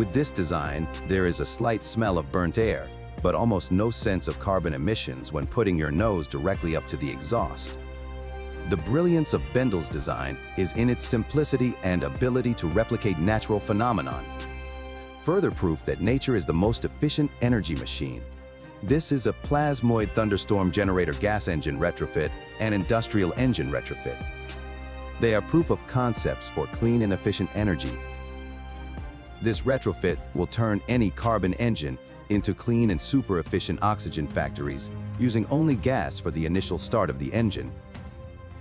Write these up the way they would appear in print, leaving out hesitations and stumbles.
With this design, there is a slight smell of burnt air, but almost no sense of carbon emissions when putting your nose directly up to the exhaust. The brilliance of Bendel's design is in its simplicity and ability to replicate natural phenomenon. Further proof that nature is the most efficient energy machine. This is a plasmoid thunderstorm generator gas engine retrofit and industrial engine retrofit. They are proof of concepts for clean and efficient energy. This retrofit will turn any carbon engine into clean and super efficient oxygen factories using only gas for the initial start of the engine.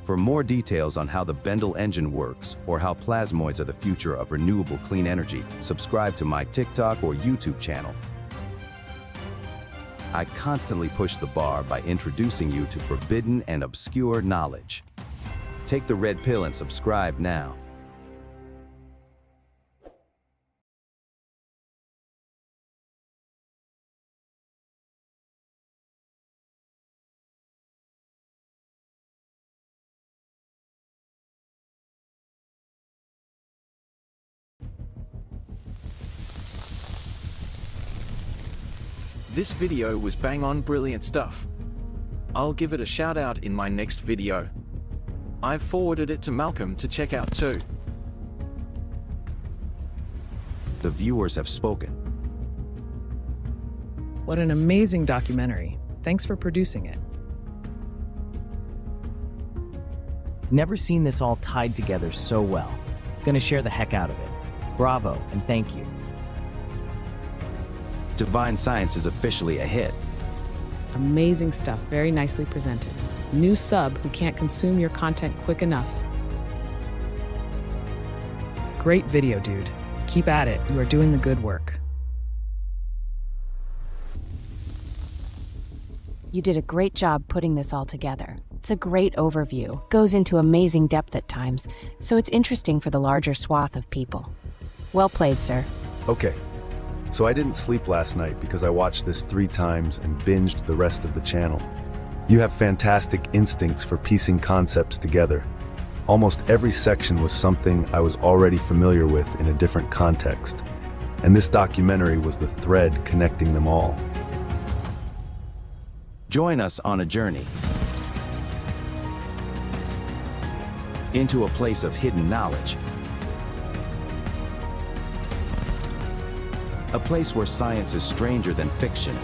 For more details on how the Bendel engine works or how plasmoids are the future of renewable clean energy, subscribe to my TikTok or YouTube channel. I constantly push the bar by introducing you to forbidden and obscure knowledge. Take the red pill and subscribe now. This video was bang on brilliant stuff. I'll give it a shout out in my next video. I've forwarded it to Malcolm to check out too. The viewers have spoken. What an amazing documentary. Thanks for producing it. Never seen this all tied together so well. Gonna share the heck out of it. Bravo and thank you. Divine Science is officially a hit. Amazing stuff, very nicely presented. New sub who can't consume your content quick enough. Great video, dude. Keep at it, you are doing the good work. You did a great job putting this all together. It's a great overview, goes into amazing depth at times, so it's interesting for the larger swath of people. Well played, sir. Okay, so I didn't sleep last night because I watched this 3 times and binged the rest of the channel. You have fantastic instincts for piecing concepts together. Almost every section was something I was already familiar with in a different context, and this documentary was the thread connecting them all. Join us on a journey into a place of hidden knowledge. A place where science is stranger than fiction.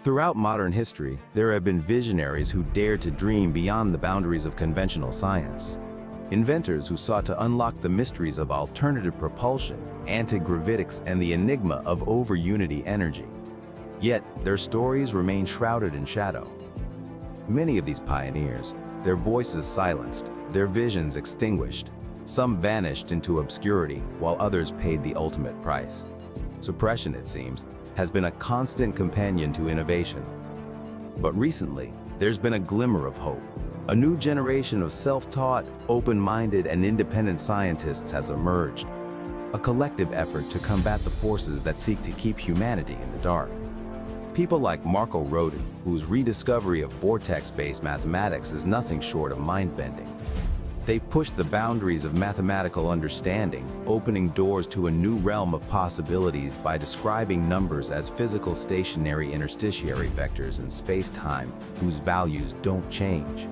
Throughout modern history, there have been visionaries who dared to dream beyond the boundaries of conventional science. Inventors who sought to unlock the mysteries of alternative propulsion, anti-gravitics, and the enigma of over-unity energy. Yet, their stories remain shrouded in shadow. Many of these pioneers, their voices silenced, their visions extinguished. Some vanished into obscurity, while others paid the ultimate price. Suppression, it seems, has been a constant companion to innovation. But recently, there's been a glimmer of hope. A new generation of self-taught, open-minded, and independent scientists has emerged. A collective effort to combat the forces that seek to keep humanity in the dark. People like Rodin, whose rediscovery of vortex-based mathematics is nothing short of mind-bending. They pushed the boundaries of mathematical understanding, opening doors to a new realm of possibilities by describing numbers as physical stationary interstitiary vectors in space-time whose values don't change.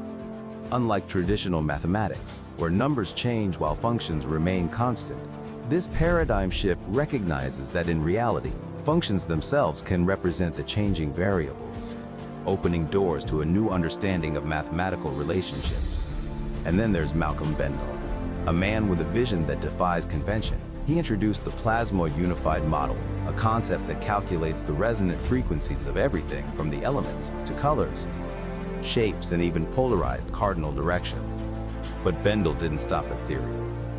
Unlike traditional mathematics, where numbers change while functions remain constant, this paradigm shift recognizes that in reality, functions themselves can represent the changing variables, opening doors to a new understanding of mathematical relationships. And then there's Malcolm Bendel, a man with a vision that defies convention. He introduced the plasmoid unified model, a concept that calculates the resonant frequencies of everything from the elements to colors, shapes, and even polarized cardinal directions. But Bendel didn't stop at theory.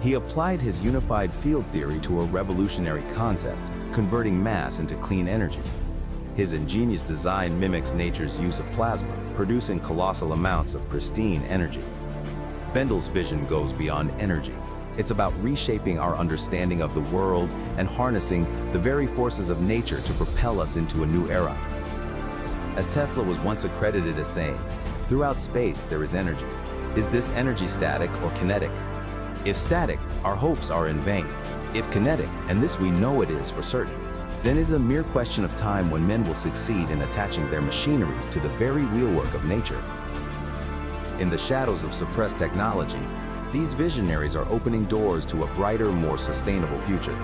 He applied his unified field theory to a revolutionary concept, converting mass into clean energy. His ingenious design mimics nature's use of plasma, producing colossal amounts of pristine energy. Bendel's vision goes beyond energy. It's about reshaping our understanding of the world and harnessing the very forces of nature to propel us into a new era. As Tesla was once accredited as saying, "Throughout space there is energy. Is this energy static or kinetic? If static, our hopes are in vain. If kinetic, and this we know it is for certain, then it's a mere question of time when men will succeed in attaching their machinery to the very wheelwork of nature." In the shadows of suppressed technology, these visionaries are opening doors to a brighter, more sustainable future.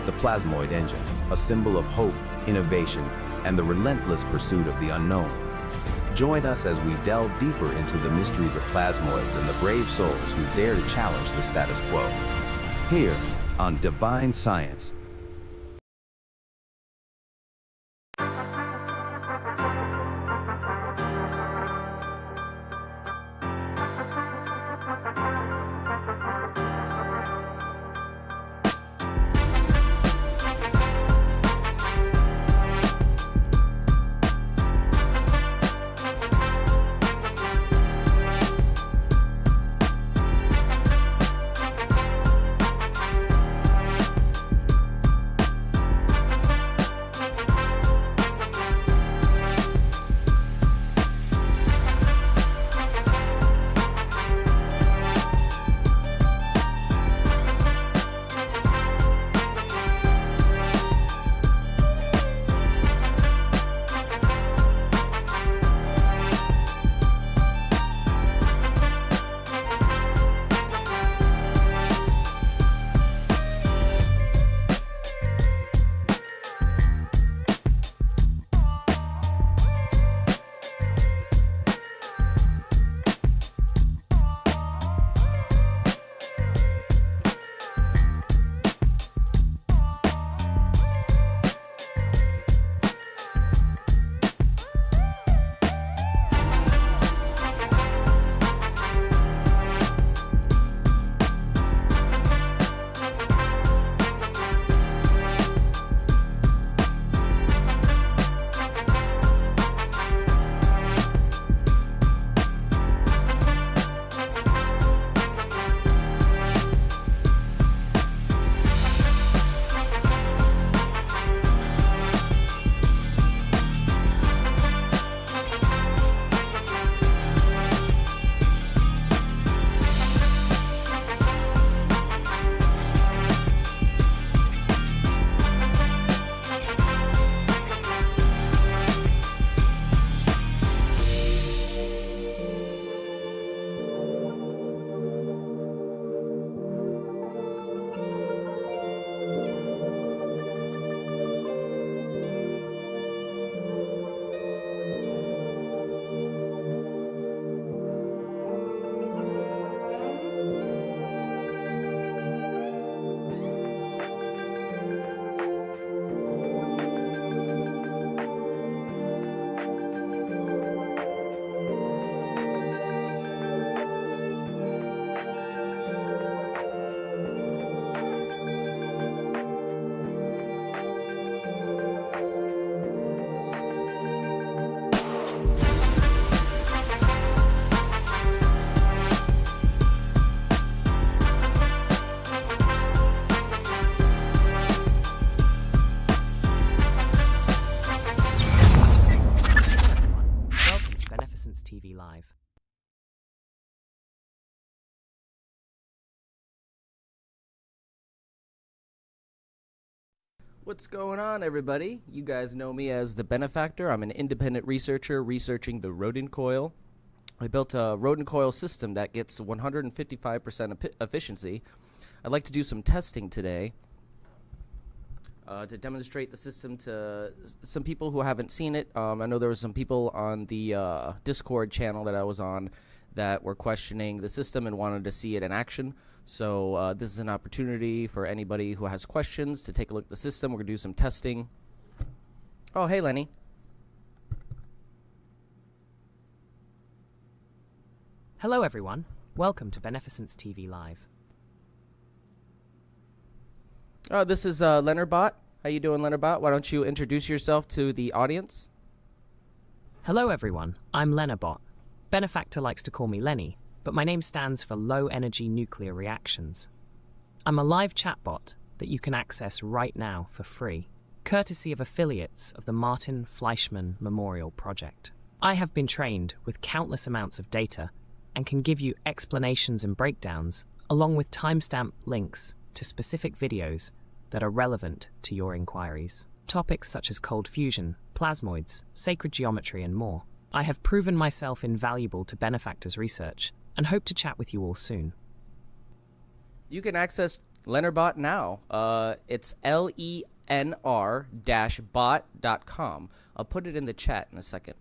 The plasmoid engine, a symbol of hope, innovation, and the relentless pursuit of the unknown. Join us as we delve deeper into the mysteries of plasmoids and the brave souls who dare to challenge the status quo. Here on Divine Science. What's going on, everybody? You guys know me as the Benefactor. I'm an independent researcher researching the Rodin coil. I built a Rodin coil system that gets 155% efficiency. I'd like to do some testing today to demonstrate the system to some people who haven't seen it. I know there were some people on the Discord channel that I was on that were questioning the system and wanted to see it in action. So this is an opportunity for anybody who has questions to take a look at the system. We're going to do some testing. Oh, hey, Lenny. Hello, everyone. Welcome to Beneficence TV Live. Oh, this is Leonardbot. How you doing, Leonardbot? Why don't you introduce yourself to the audience? Hello, everyone. I'm Leonardbot. Benefactor likes to call me Lenny, but my name stands for Low Energy Nuclear Reactions. I'm a live chatbot that you can access right now for free, courtesy of affiliates of the Martin Fleischmann Memorial Project. I have been trained with countless amounts of data and can give you explanations and breakdowns, along with timestamp links to specific videos that are relevant to your inquiries. Topics such as cold fusion, plasmoids, sacred geometry, and more. I have proven myself invaluable to Benefactor's research and hope to chat with you all soon. You can access Leonardbot now. It's lenr-bot.com. I'll put it in the chat in a second.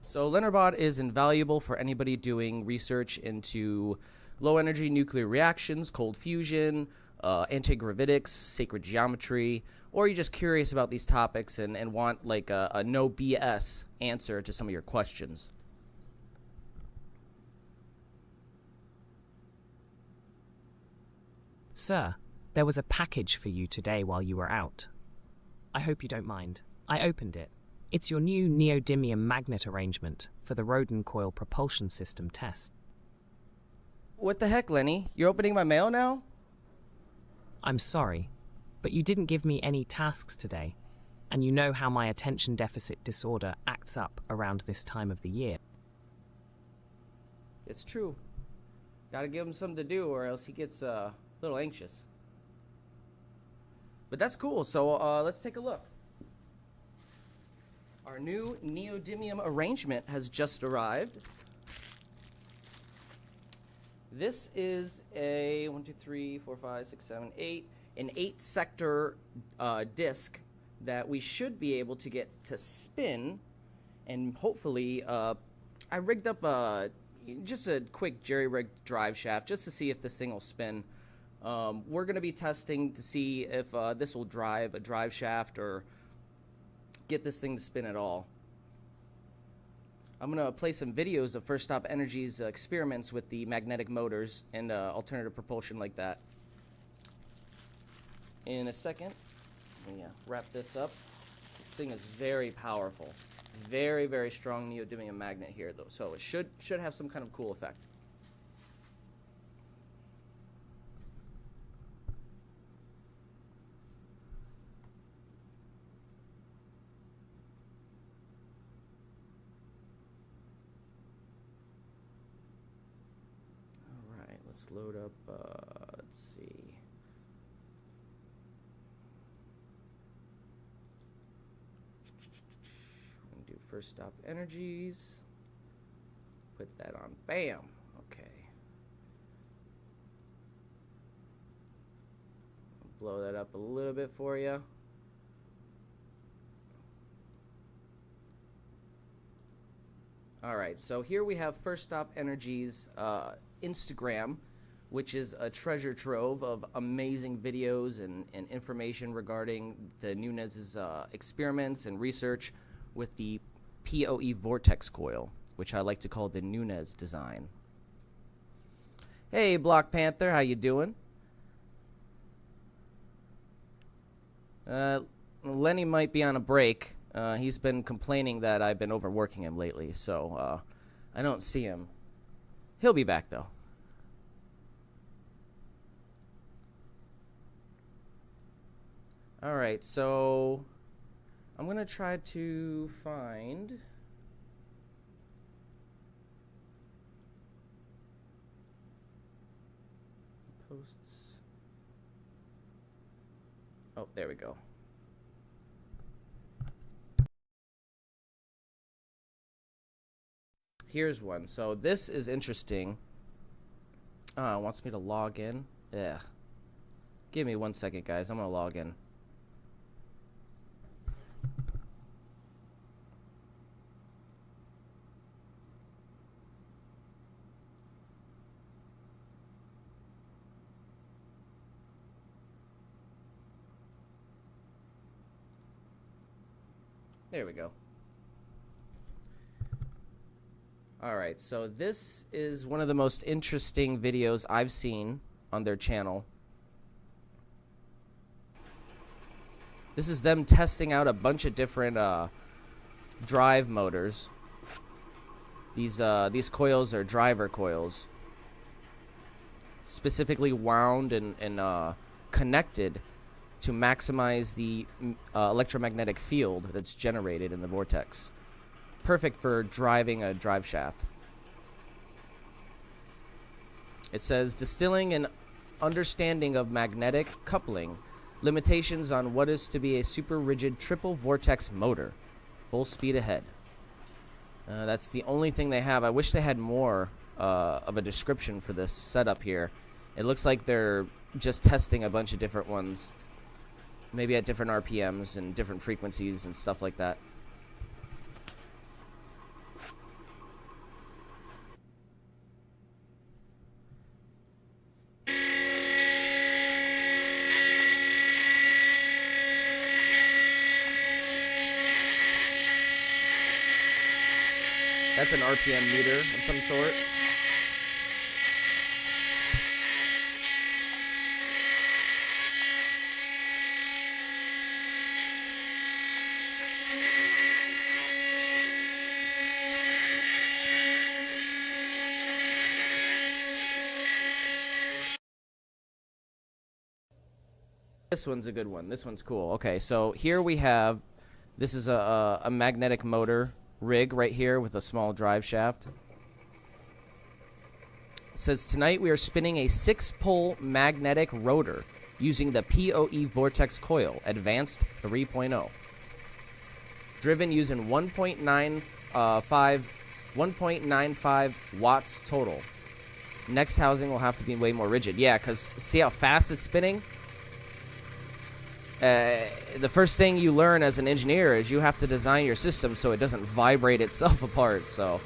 So Leonardbot is invaluable for anybody doing research into low-energy nuclear reactions, cold fusion, antigravitics, sacred geometry, or you're just curious about these topics and want like a no BS answer to some of your questions. Sir, there was a package for you today while you were out. I hope you don't mind. I opened it. It's your new neodymium magnet arrangement for the Rodin coil propulsion system test. What the heck, Lenny? You're opening my mail now? I'm sorry, but you didn't give me any tasks today, and you know how my attention deficit disorder acts up around this time of the year. It's true. Gotta give him something to do or else he gets a little anxious. But that's cool, so let's take a look. Our new neodymium arrangement has just arrived. This is a 1, 2, 3, 4, 5, 6, 7, 8, an 8-sector disc that we should be able to get to spin, and hopefully, I rigged up just a quick jerry-rigged drive shaft just to see if this thing will spin. We're going to be testing to see if this will drive a drive shaft or get this thing to spin at all. I'm going to play some videos of First Stop Energy's experiments with the magnetic motors and alternative propulsion like that. In a second, let me wrap this up. This thing is very powerful. Very, very strong neodymium magnet here, though, so it should have some kind of cool effect. Let's load up, let's see. We're going to do First Stop Energies. Put that on. Bam. Okay. I'll blow that up a little bit for you. All right, so here we have First Stop Energy's Instagram, which is a treasure trove of amazing videos and information regarding the Nunez's experiments and research with the PoE vortex coil, which I like to call the Nunez design. Hey, Block Panther, how you doing? Lenny might be on a break. He's been complaining that I've been overworking him lately, so I don't see him. He'll be back, though. All right, so I'm gonna try to find posts. Oh, there we go. Here's one. So this is interesting. It wants me to log in. Yeah. Give me 1 second, guys. I'm gonna log in. There we go. Alright, so this is one of the most interesting videos I've seen on their channel. This is them testing out a bunch of different drive motors. These coils are driver coils, specifically wound and connected to maximize the electromagnetic field that's generated in the vortex. Perfect for driving a drive shaft. It says, distilling an understanding of magnetic coupling, limitations on what is to be a super rigid triple vortex motor, full speed ahead. That's the only thing they have. I wish they had more of a description for this setup here. It looks like they're just testing a bunch of different ones, maybe at different RPMs and different frequencies and stuff like that. That's an RPM meter of some sort. This one's a good one. This one's cool. Okay, so here we have, this is a magnetic motor rig right here with a small drive shaft. It says, tonight we are spinning a 6-pole magnetic rotor using the PoE vortex coil, advanced 3.0. Driven using 1.95 watts total. Next housing will have to be way more rigid. Yeah, because see how fast it's spinning? The first thing you learn as an engineer is you have to design your system so it doesn't vibrate itself apart. So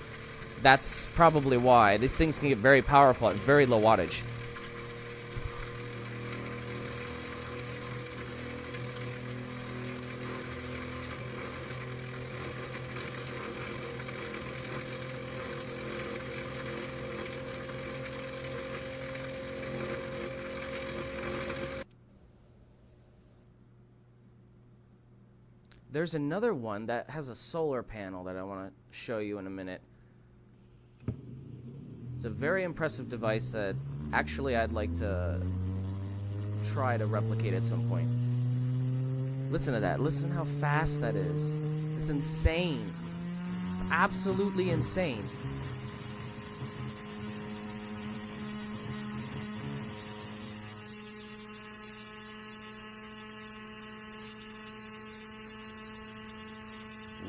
that's probably why. These things can get very powerful at very low wattage. There's another one that has a solar panel that I want to show you in a minute. It's a very impressive device that actually I'd like to try to replicate at some point. Listen to that. Listen how fast that is. It's insane. It's absolutely insane.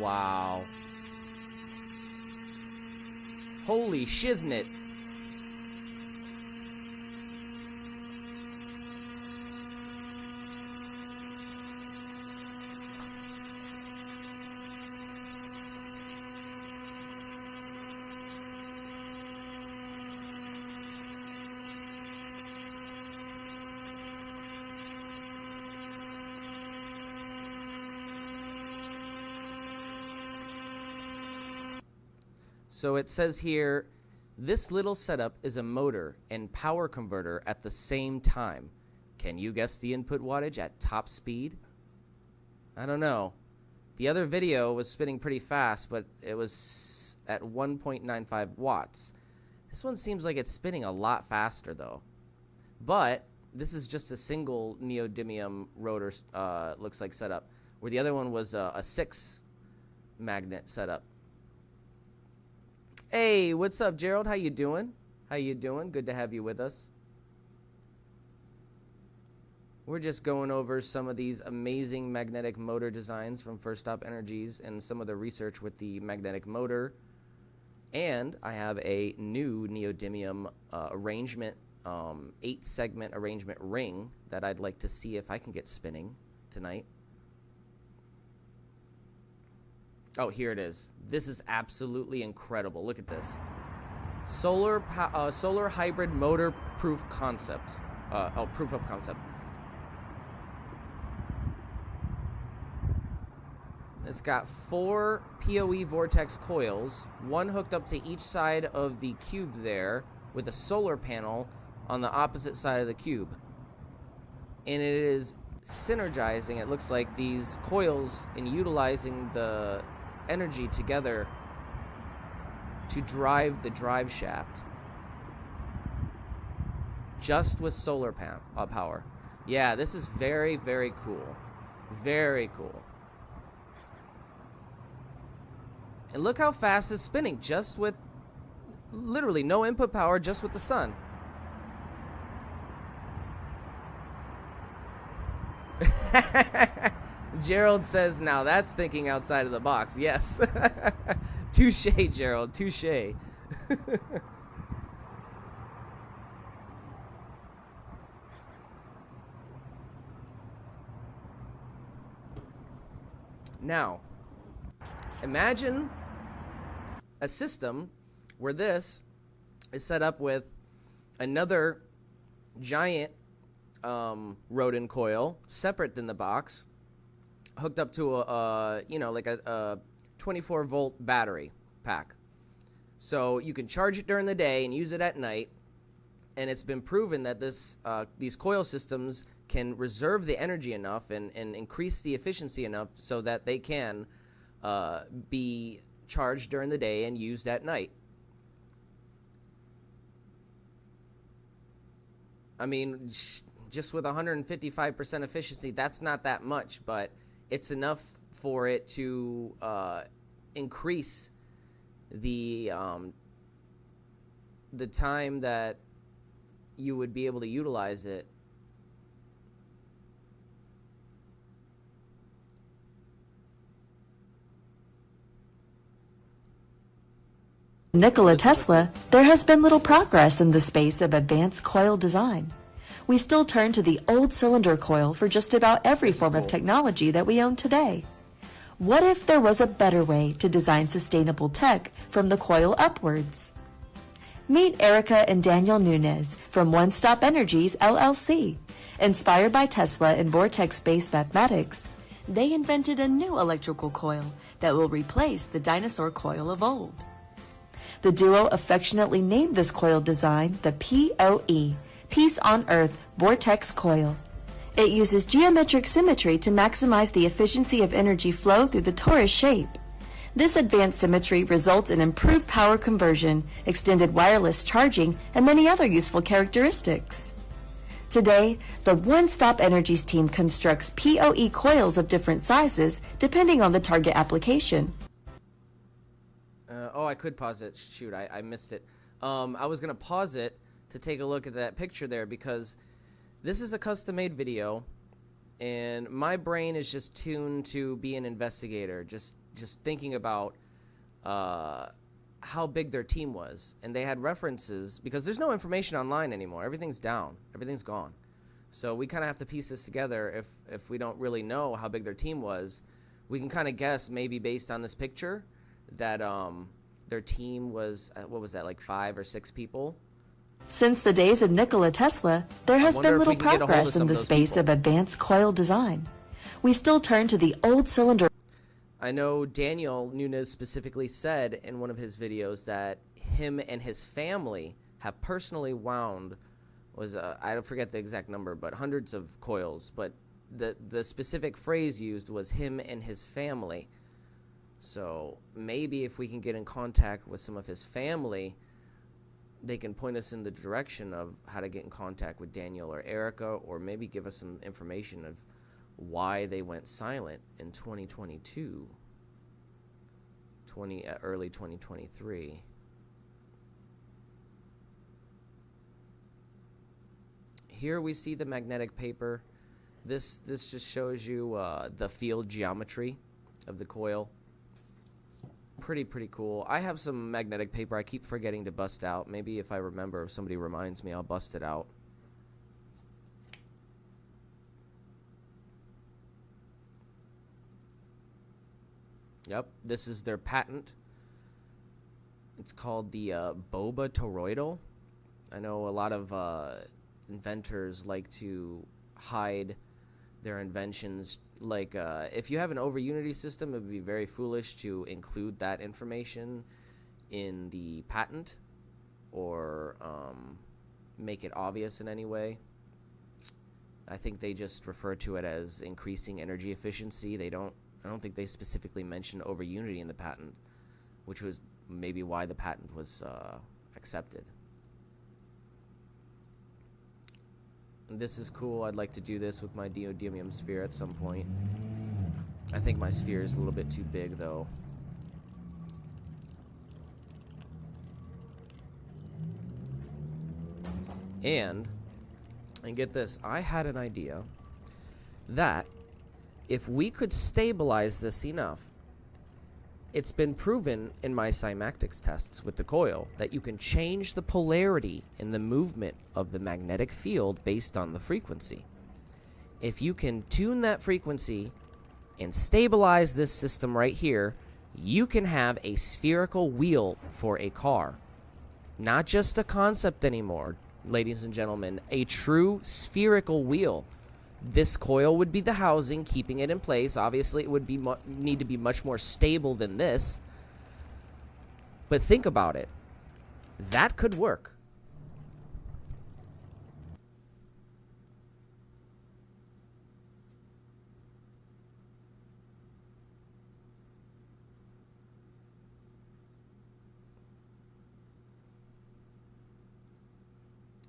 Wow. Holy shiznit. So it says here, this little setup is a motor and power converter at the same time. Can you guess the input wattage at top speed? I don't know. The other video was spinning pretty fast, but it was at 1.95 watts. This one seems like it's spinning a lot faster though. But this is just a single neodymium rotor, looks like setup. where the other one was a 6 magnet setup. Hey, what's up, Gerald? How you doing? How you doing? Good to have you with us. We're just going over some of these amazing magnetic motor designs from First Stop Energies and some of the research with the magnetic motor. And I have a new neodymium arrangement, 8-segment arrangement ring that I'd like to see if I can get spinning tonight. Oh, here it is. This is absolutely incredible. Look at this. Solar hybrid motor proof concept. Proof of concept. It's got 4 PoE vortex coils, one hooked up to each side of the cube there, with a solar panel on the opposite side of the cube. And it is synergizing, it looks like, these coils and utilizing the energy together to drive the drive shaft. Just with solar power. Yeah, this is very, very cool. Very cool. And look how fast it's spinning, just with literally no input power, just with the sun. Gerald says, now that's thinking outside of the box. Yes. Touche, Gerald, touche. Now, imagine a system where this is set up with another giant Rodin coil, separate than the box, hooked up to a 24-volt battery pack. So you can charge it during the day and use it at night. And it's been proven that these coil systems can reserve the energy enough and increase the efficiency enough so that they can be charged during the day and used at night. I mean, just with 155% efficiency, that's not that much, but it's enough for it to increase the time that you would be able to utilize it. Nikola Tesla, there has been little progress in the space of advanced coil design. We still turn to the old cylinder coil for just about every form of technology that we own today. What if there was a better way to design sustainable tech from the coil upwards? Meet Erica and Daniel Nunez from One Stop Energies, LLC. Inspired by Tesla and vortex-based mathematics, they invented a new electrical coil that will replace the dinosaur coil of old. The duo affectionately named this coil design the PoE, Peace on Earth Vortex Coil. It uses geometric symmetry to maximize the efficiency of energy flow through the torus shape. This advanced symmetry results in improved power conversion, extended wireless charging, and many other useful characteristics. Today, the One Stop Energies team constructs PoE coils of different sizes depending on the target application. I could pause it. Shoot, I missed it. I was going to pause it to take a look at that picture there because this is a custom-made video, and my brain is just tuned to be an investigator, just thinking about how big their team was. And they had references, because there's no information online anymore. Everything's down. Everything's gone. So we kind of have to piece this together. If we don't really know how big their team was, we can kind of guess, maybe based on this picture, that their team was, what was that, like 5 or 6 people? Since the days of Nikola Tesla, there has been little progress in the space of advanced coil design. We still turn to the old cylinder. I know Daniel Nunez specifically said in one of his videos that him and his family have personally wound, I forget the exact number, but hundreds of coils. But the specific phrase used was him and his family. So maybe if we can get in contact with some of his family, they can point us in the direction of how to get in contact with Daniel or Erica, or maybe give us some information of why they went silent in 2022, early 2023. Here we see the magnetic paper. This just shows you the field geometry of the coil. Pretty cool. I have some magnetic paper I keep forgetting to bust out. Maybe if I remember, if somebody reminds me, I'll bust it out. Yep, this is their patent. It's called the boba toroidal. I know a lot of inventors like to hide their inventions. Like, if you have an over unity system, it would be very foolish to include that information in the patent or make it obvious in any way. I think they just refer to it as increasing energy efficiency. I don't think they specifically mentioned over unity in the patent, which was maybe why the patent was accepted. And this is cool. I'd like to do this with my neodymium sphere at some point. I think my sphere is a little bit too big, though. And get this, I had an idea that if we could stabilize this enough, it's been proven in my cymatics tests with the coil that you can change the polarity in the movement of the magnetic field based on the frequency. If you can tune that frequency and stabilize this system right here, you can have a spherical wheel for a car. Not just a concept anymore, ladies and gentlemen, a true spherical wheel. This coil would be the housing, keeping it in place. Obviously, it would be need to be much more stable than this. But think about it. That could work.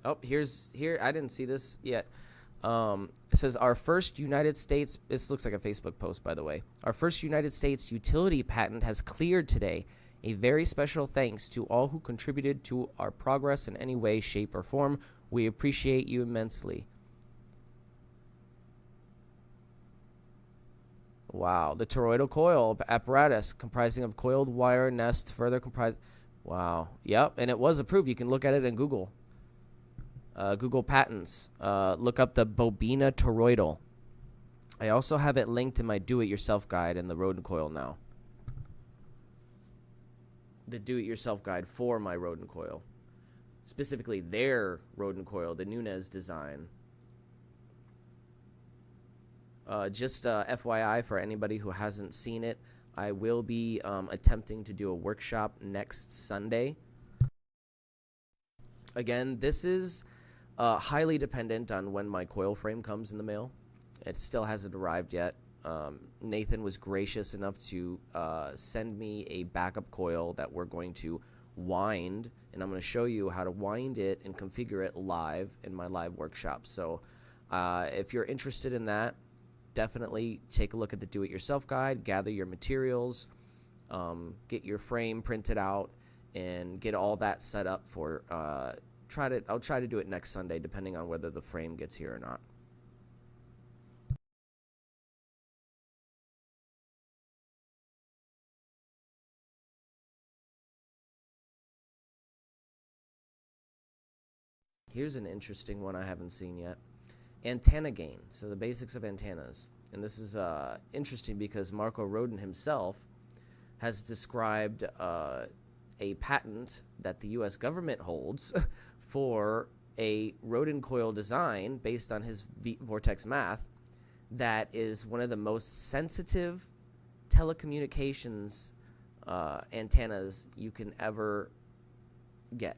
Oh, here, I didn't see this yet. It says our first United States, this looks like a Facebook post, by the way. Our first United States utility patent has cleared today. A very special thanks to all who contributed to our progress in any way, shape, or form. We appreciate you immensely. Wow. The toroidal coil apparatus comprising of coiled wire nest further comprised. Wow. Yep. And it was approved. You can look at it in Google. Google Patents. Look up the bobina toroidal. I also have it linked in my do-it-yourself guide in the Rodin coil now. The do-it-yourself guide for my Rodin coil. Specifically their Rodin coil, the Nunez design. Just FYI for anybody who hasn't seen it, I will be attempting to do a workshop next Sunday. Again, this is highly dependent on when my coil frame comes in the mail. It still hasn't arrived yet. Nathan was gracious enough to send me a backup coil that we're going to wind, and I'm going to show you how to wind it and configure it live in my live workshop. So if you're interested in that, definitely take a look at the do-it-yourself guide, gather your materials, get your frame printed out, and get all that set up for I'll try to do it next Sunday, depending on whether the frame gets here or not. Here's an interesting one I haven't seen yet. Antenna gain. So the basics of antennas. And this is interesting because Marco Rodin himself has described a patent that the U.S. government holds for a Rodin coil design based on his vortex math that is one of the most sensitive telecommunications antennas you can ever get.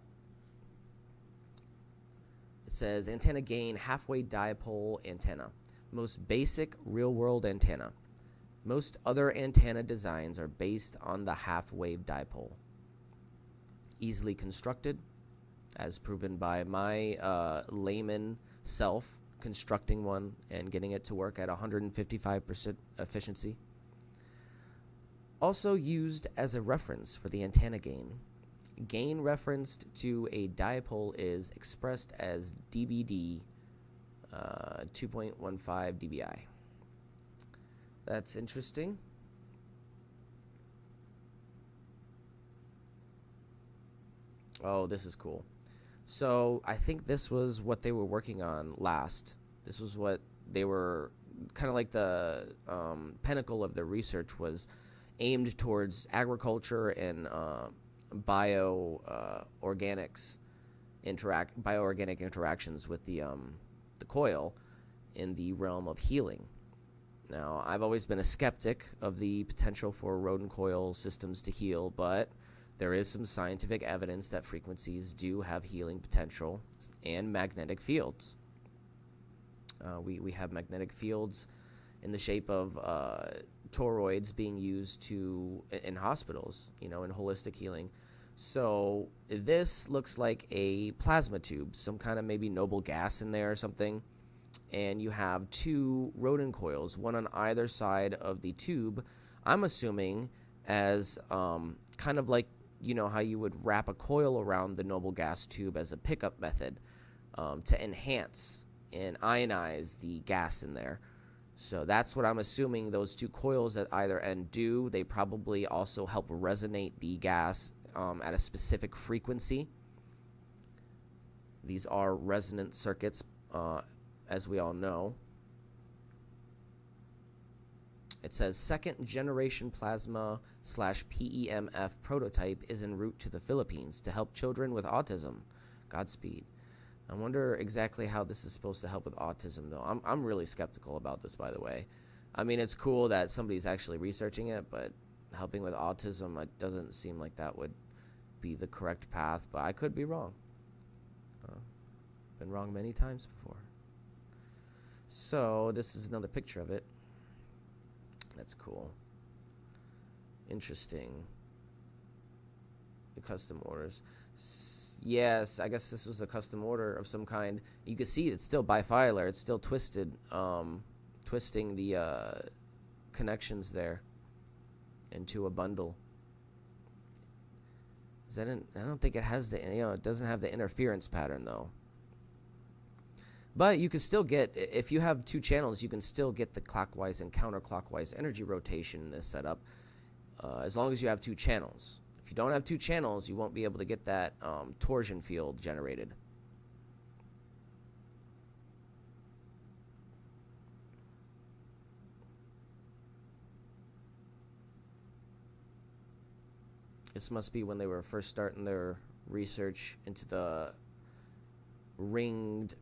It says antenna gain halfway dipole antenna. Most basic real-world antenna. Most other antenna designs are based on the half-wave dipole. Easily constructed, as proven by my layman self constructing one and getting it to work at 155% efficiency. Also used as a reference for the antenna gain. Gain referenced to a dipole is expressed as dBd, 2.15 dBi. That's interesting. Oh, this is cool. So I think this was what they were working on last. This was what they were kind of like the pinnacle of their research was aimed towards agriculture and bioorganic interactions with the coil in the realm of healing. Now, I've always been a skeptic of the potential for Rodin coil systems to heal, but there is some scientific evidence that frequencies do have healing potential and magnetic fields. We have magnetic fields in the shape of toroids being used in hospitals, in holistic healing. So this looks like a plasma tube, some kind of maybe noble gas in there or something. And you have two Rodin coils, one on either side of the tube. I'm assuming as kind of like, how you would wrap a coil around the noble gas tube as a pickup method to enhance and ionize the gas in there. So that's what I'm assuming those two coils at either end do. They probably also help resonate the gas at a specific frequency. These are resonant circuits, as we all know. It says second generation plasma / PEMF prototype is en route to the Philippines to help children with autism. Godspeed. I wonder exactly how this is supposed to help with autism, though. I'm really skeptical about this, by the way. I mean, it's cool that somebody's actually researching it, but helping with autism, it doesn't seem like that would be the correct path, but I could be wrong. Been wrong many times before. So this is another picture of it. That's cool. Interesting. The custom orders. Yes, I guess this was a custom order of some kind. You can see it's still bifilar. It's still twisted, twisting the connections there into a bundle. I don't think it has it doesn't have the interference pattern though. But you can still get, if you have two channels, you can still get the clockwise and counterclockwise energy rotation in this setup, as long as you have two channels. If you don't have two channels, you won't be able to get that torsion field generated. This must be when they were first starting their research into the ringed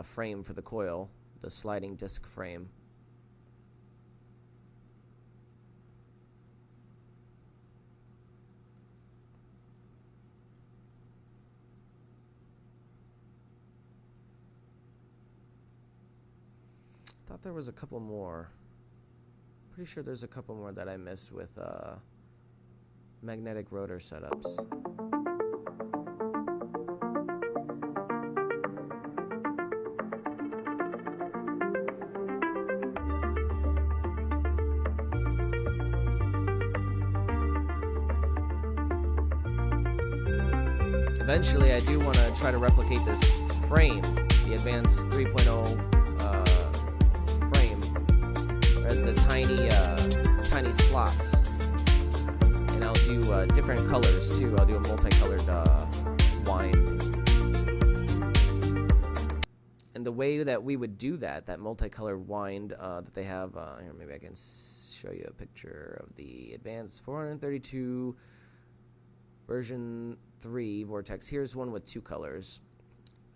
frame for the coil, the sliding disc frame. Thought there was a couple more. Pretty sure there's a couple more that I missed with magnetic rotor setups. Eventually, I do want to try to replicate this frame, the Advanced 3.0 frame, as the tiny slots. And I'll do different colors too. I'll do a multicolored wind. And the way that we would do that multicolored wind that they have, here, maybe I can show you a picture of the Advanced 432 version 3 Vortex. Here's one with two colors.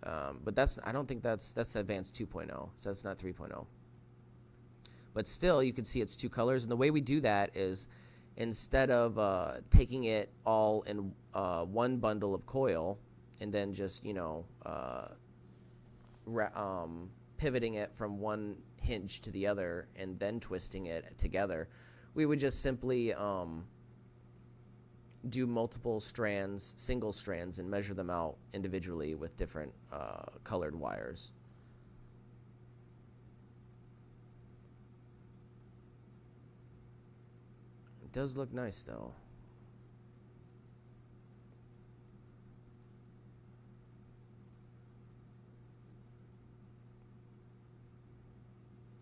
But I don't think that's Advanced 2.0, so that's not 3.0. But still, you can see it's two colors. And the way we do that is, instead of taking it all in one bundle of coil and then just, pivoting it from one hinge to the other and then twisting it together, we would just simply do multiple strands, single strands, and measure them out individually with different colored wires. does look nice, though.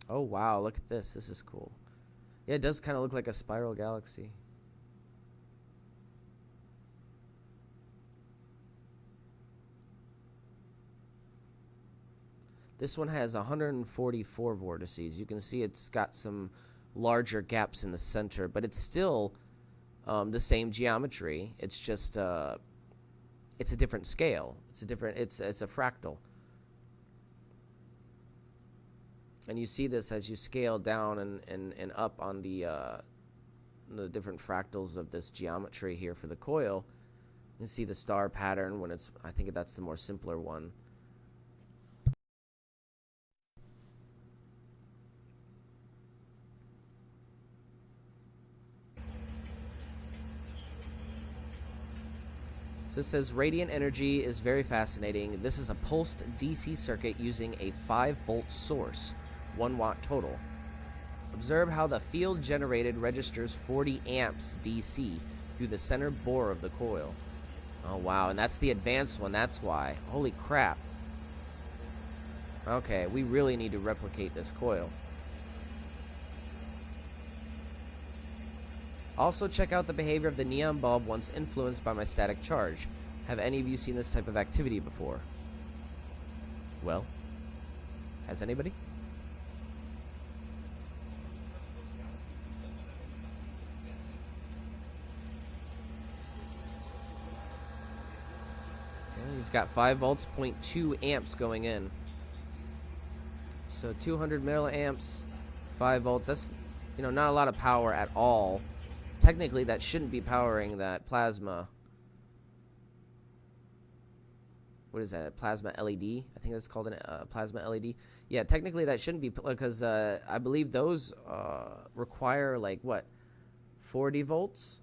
Oh, wow, look at this. This is cool. Yeah, it does kind of look like a spiral galaxy. This one has 144 vortices. You can see it's got some larger gaps in the center, but it's still the same geometry. It's just it's a different scale. It's a fractal. And you see this as you scale down and up on the different fractals of this geometry here for the coil. You can see the star pattern when it's, I think that's the more simpler one. So it says radiant energy is very fascinating. This is a pulsed DC circuit using a 5-volt source, 1 watt total. Observe how the field generated registers 40 amps DC through the center bore of the coil. Oh wow, and that's the advanced one, that's why. Holy crap. Okay, we really need to replicate this coil. Also check out the behavior of the neon bulb once influenced by my static charge. Have any of you seen this type of activity before? Well, has anybody? Okay, he's got 5 volts, 0.2 amps going in. So 200 milliamps, 5 volts. That's, you know, not a lot of power at all. Technically, that shouldn't be powering that plasma. What is that? A plasma LED? I think that's called a plasma LED. Yeah, technically that shouldn't be, because I believe those require, like, what, 40 volts?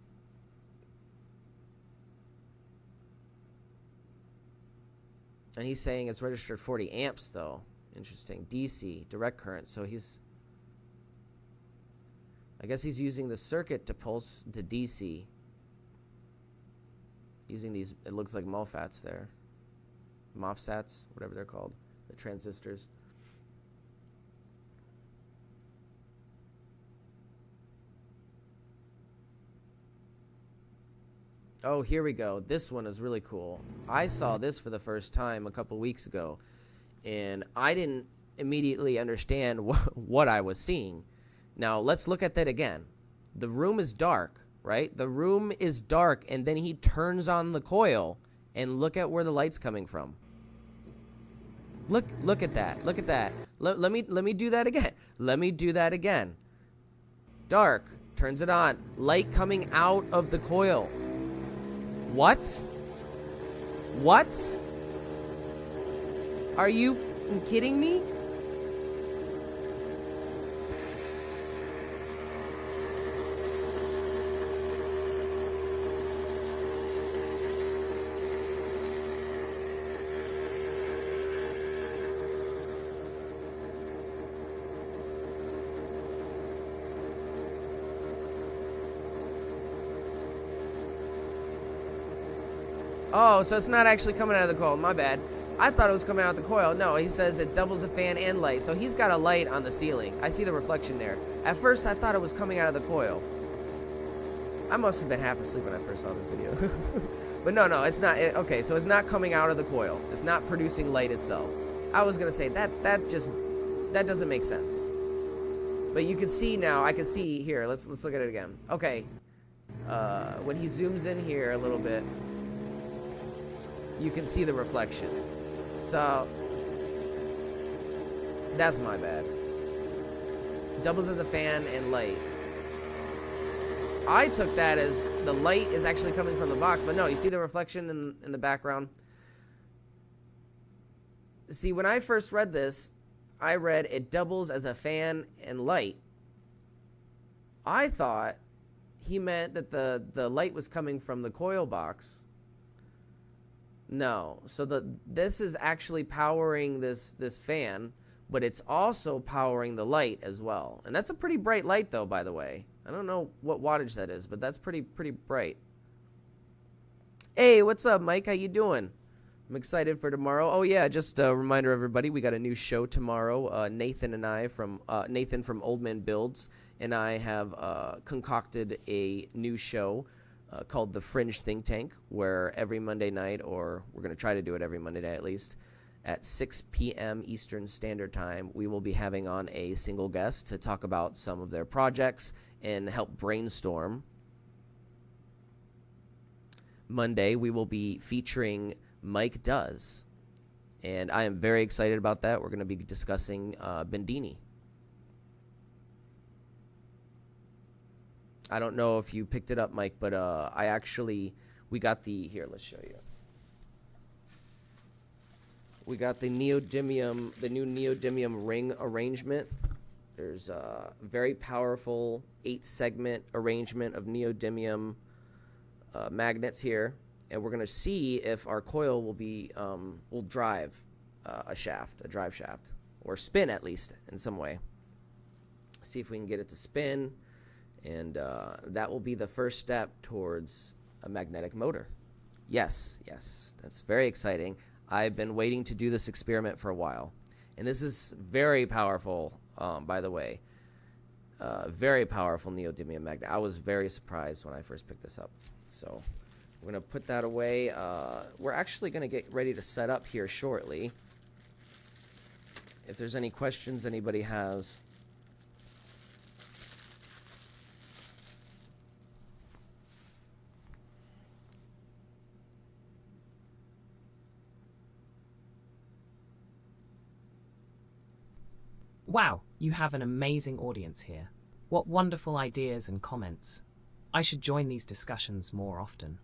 And he's saying it's registered 40 amps, though. Interesting. DC, direct current. So he's... I guess he's using the circuit to pulse to DC. Using these, it looks like MOFATs there. MOFSATs, whatever they're called. The transistors. Oh, here we go. This one is really cool. I saw this for the first time a couple weeks ago, and I didn't immediately understand what I was seeing. Now, let's look at that again. The room is dark, right? The room is dark, and then he turns on the coil, and look at where the light's coming from. Look at that. Look at that. Let me do that again. Let me do that again. Dark, turns it on. Light coming out of the coil. What? What? Are you kidding me? Oh, so it's not actually coming out of the coil. My bad. I thought it was coming out of the coil. No, he says it doubles the fan and light. So he's got a light on the ceiling. I see the reflection there. At first, I thought it was coming out of the coil. I must have been half asleep when I first saw this video. But no, it's not. Okay, so it's not coming out of the coil. It's not producing light itself. I was going to say, that doesn't make sense. But you can see now, I can see here. Let's look at it again. Okay. When he zooms in here a little bit, you can see the reflection. So, that's my bad. Doubles as a fan and light. I took that as the light is actually coming from the box, but no, you see the reflection in the background? See, when I first read this, I read it doubles as a fan and light. I thought he meant that the light was coming from the coil box. No, so this is actually powering this fan, but it's also powering the light as well. And that's a pretty bright light, though, by the way. I don't know what wattage that is, but that's pretty bright. Hey, what's up, Mike? How you doing? I'm excited for tomorrow. Oh yeah, just a reminder, everybody, we got a new show tomorrow. Nathan from Old Man Builds and I have concocted a new show called The Fringe Think Tank, where every Monday night, or we're going to try to do it every Monday night at least, at 6 p.m. Eastern Standard Time, we will be having on a single guest to talk about some of their projects and help brainstorm. Monday, we will be featuring Mike Does, and I am very excited about that. We're going to be discussing Bendini. I don't know if you picked it up, Mike, but we got here, let's show you. We got the new neodymium ring arrangement. There's a very powerful 8-segment arrangement of neodymium magnets here, and we're going to see if our coil will drive a drive shaft, or spin at least in some way. See if we can get it to spin, and that will be the first step towards a magnetic motor. Yes, that's very exciting. I've been waiting to do this experiment for a while, and this is very powerful, by the way. Very powerful neodymium magnet. I was very surprised when I first picked this up. So we're going to put that away. We're actually going to get ready to set up here shortly. If there's any questions anybody has. Wow, you have an amazing audience here. What wonderful ideas and comments. I should join these discussions more often.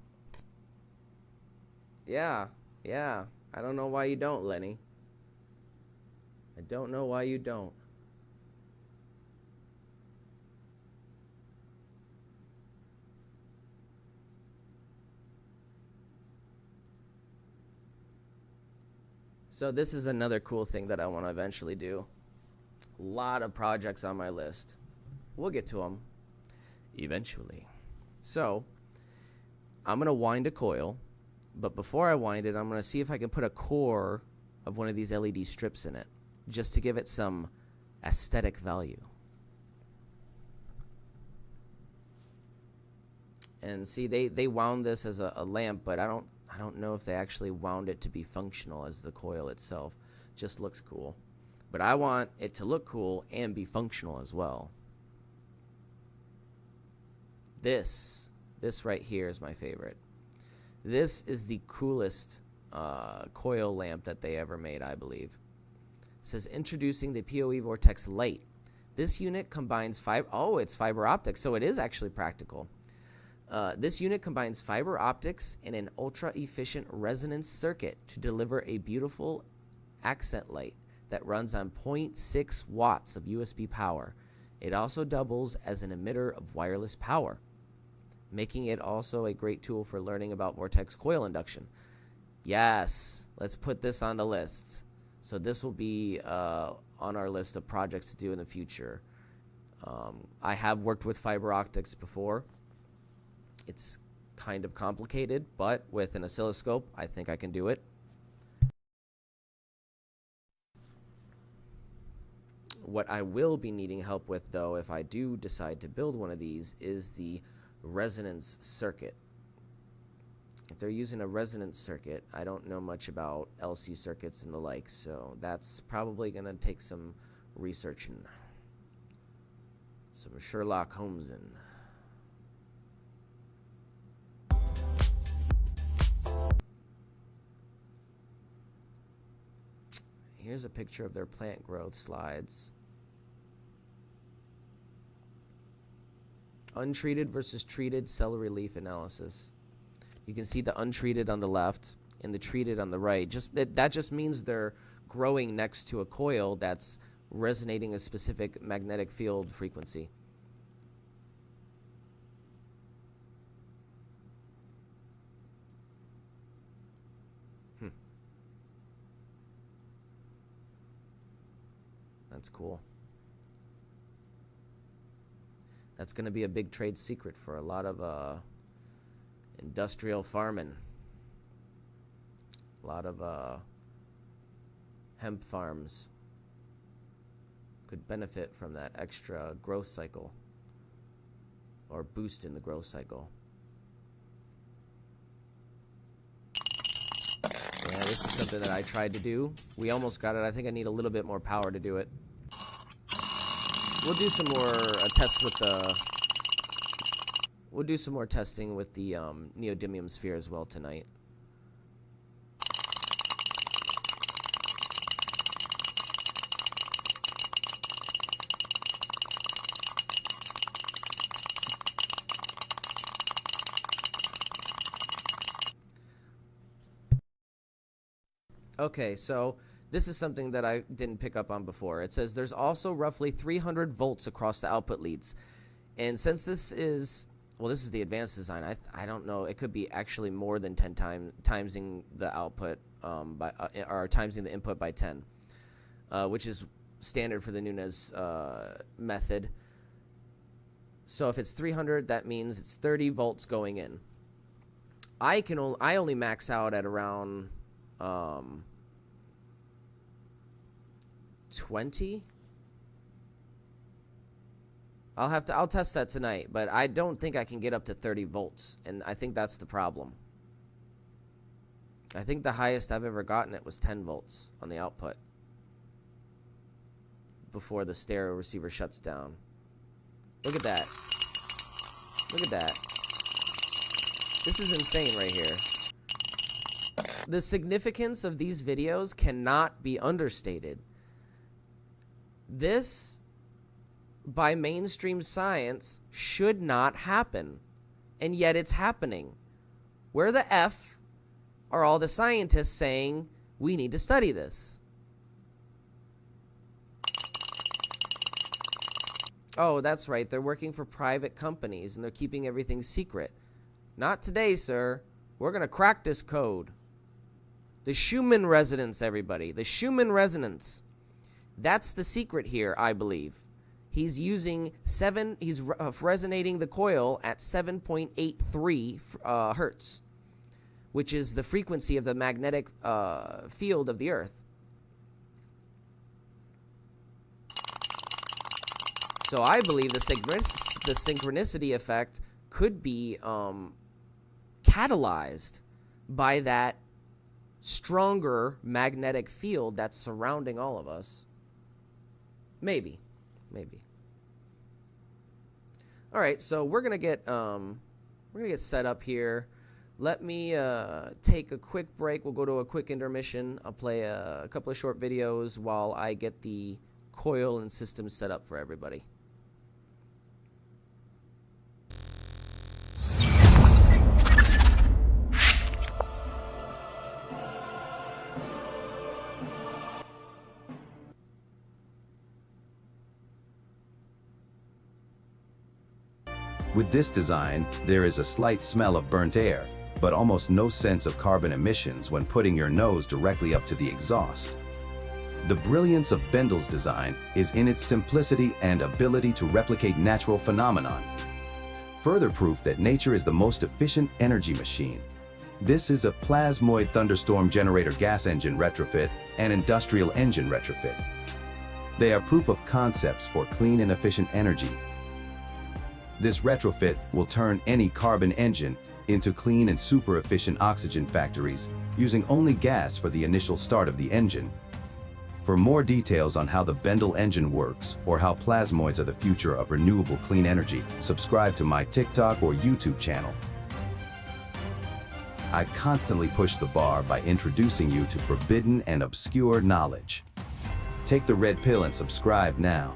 Yeah. I don't know why you don't, Lenny. I don't know why you don't. So this is another cool thing that I want to eventually do. A lot of projects on my list. We'll get to them eventually. So I'm going to wind a coil, but before I wind it, I'm going to see if I can put a core of one of these LED strips in it, just to give it some aesthetic value. And see, they wound this as a lamp, but I don't know if they actually wound it to be functional as the coil itself. Just looks cool. But I want it to look cool and be functional as well. This right here is my favorite. This is the coolest coil lamp that they ever made, I believe. It says, introducing the PoE Vortex Light. This unit combines it's fiber optics, so it is actually practical. This unit combines fiber optics and an ultra-efficient resonance circuit to deliver a beautiful accent light that runs on 0.6 watts of USB power. It also doubles as an emitter of wireless power, making it also a great tool for learning about vortex coil induction. Yes, let's put this on the list. So this will be on our list of projects to do in the future. I have worked with fiber optics before. It's kind of complicated, but with an oscilloscope, I think I can do it. What I will be needing help with, though, if I do decide to build one of these, is the resonance circuit. If they're using a resonance circuit, I don't know much about LC circuits and the like, so that's probably going to take some researching. Some Sherlock Holmesing. Here's a picture of their plant growth slides. Untreated versus treated cell relief analysis. You can see the untreated on the left and the treated on the right. That just means they're growing next to a coil that's resonating a specific magnetic field frequency. That's cool. That's going to be a big trade secret for a lot of industrial farming. A lot of hemp farms could benefit from that extra growth cycle, or boost in the growth cycle. Yeah, this is something that I tried to do. We almost got it. I think I need a little bit more power to do it. We'll do some more tests with the... We'll do some more testing with the neodymium sphere as well tonight. Okay, so this is something that I didn't pick up on before. It says there's also roughly 300 volts across the output leads. And since this is, well, this is the advanced design, I don't know, it could be actually more than 10 timesing the output, or timesing the input by 10, which is standard for the Nunez method. So if it's 300, that means it's 30 volts going in. I only max out at around 20. I'll test that tonight, but I don't think I can get up to 30 volts, and I think that's the problem. I think the highest I've ever gotten it was 10 volts on the output before the stereo receiver shuts down. Look at that. Look at that. This is insane right here. The significance of these videos cannot be understated. This, by mainstream science, should not happen. And yet it's happening. Where the F are all the scientists saying we need to study this? Oh, that's right. They're working for private companies and they're keeping everything secret. Not today, sir. We're going to crack this code. The Schumann resonance, everybody. The Schumann resonance. That's the secret here, I believe. He's using he's resonating the coil at 7.83 hertz, which is the frequency of the magnetic field of the Earth. So I believe the synchronicity effect could be catalyzed by that stronger magnetic field that's surrounding all of us. Maybe. All right, so we're gonna get set up here. Let me take a quick break. We'll go to a quick intermission. I'll play a couple of short videos while I get the coil and system set up for everybody. With this design, there is a slight smell of burnt air, but almost no sense of carbon emissions when putting your nose directly up to the exhaust. The brilliance of Bendel's design is in its simplicity and ability to replicate natural phenomenon. Further proof that nature is the most efficient energy machine. This is a plasmoid thunderstorm generator gas engine retrofit and industrial engine retrofit. They are proof of concepts for clean and efficient energy. This retrofit will turn any carbon engine into clean and super efficient oxygen factories using only gas for the initial start of the engine. For more details on how the Bendel engine works or how plasmoids are the future of renewable clean energy, subscribe to my TikTok or YouTube channel. I constantly push the bar by introducing you to forbidden and obscure knowledge. Take the red pill and subscribe now.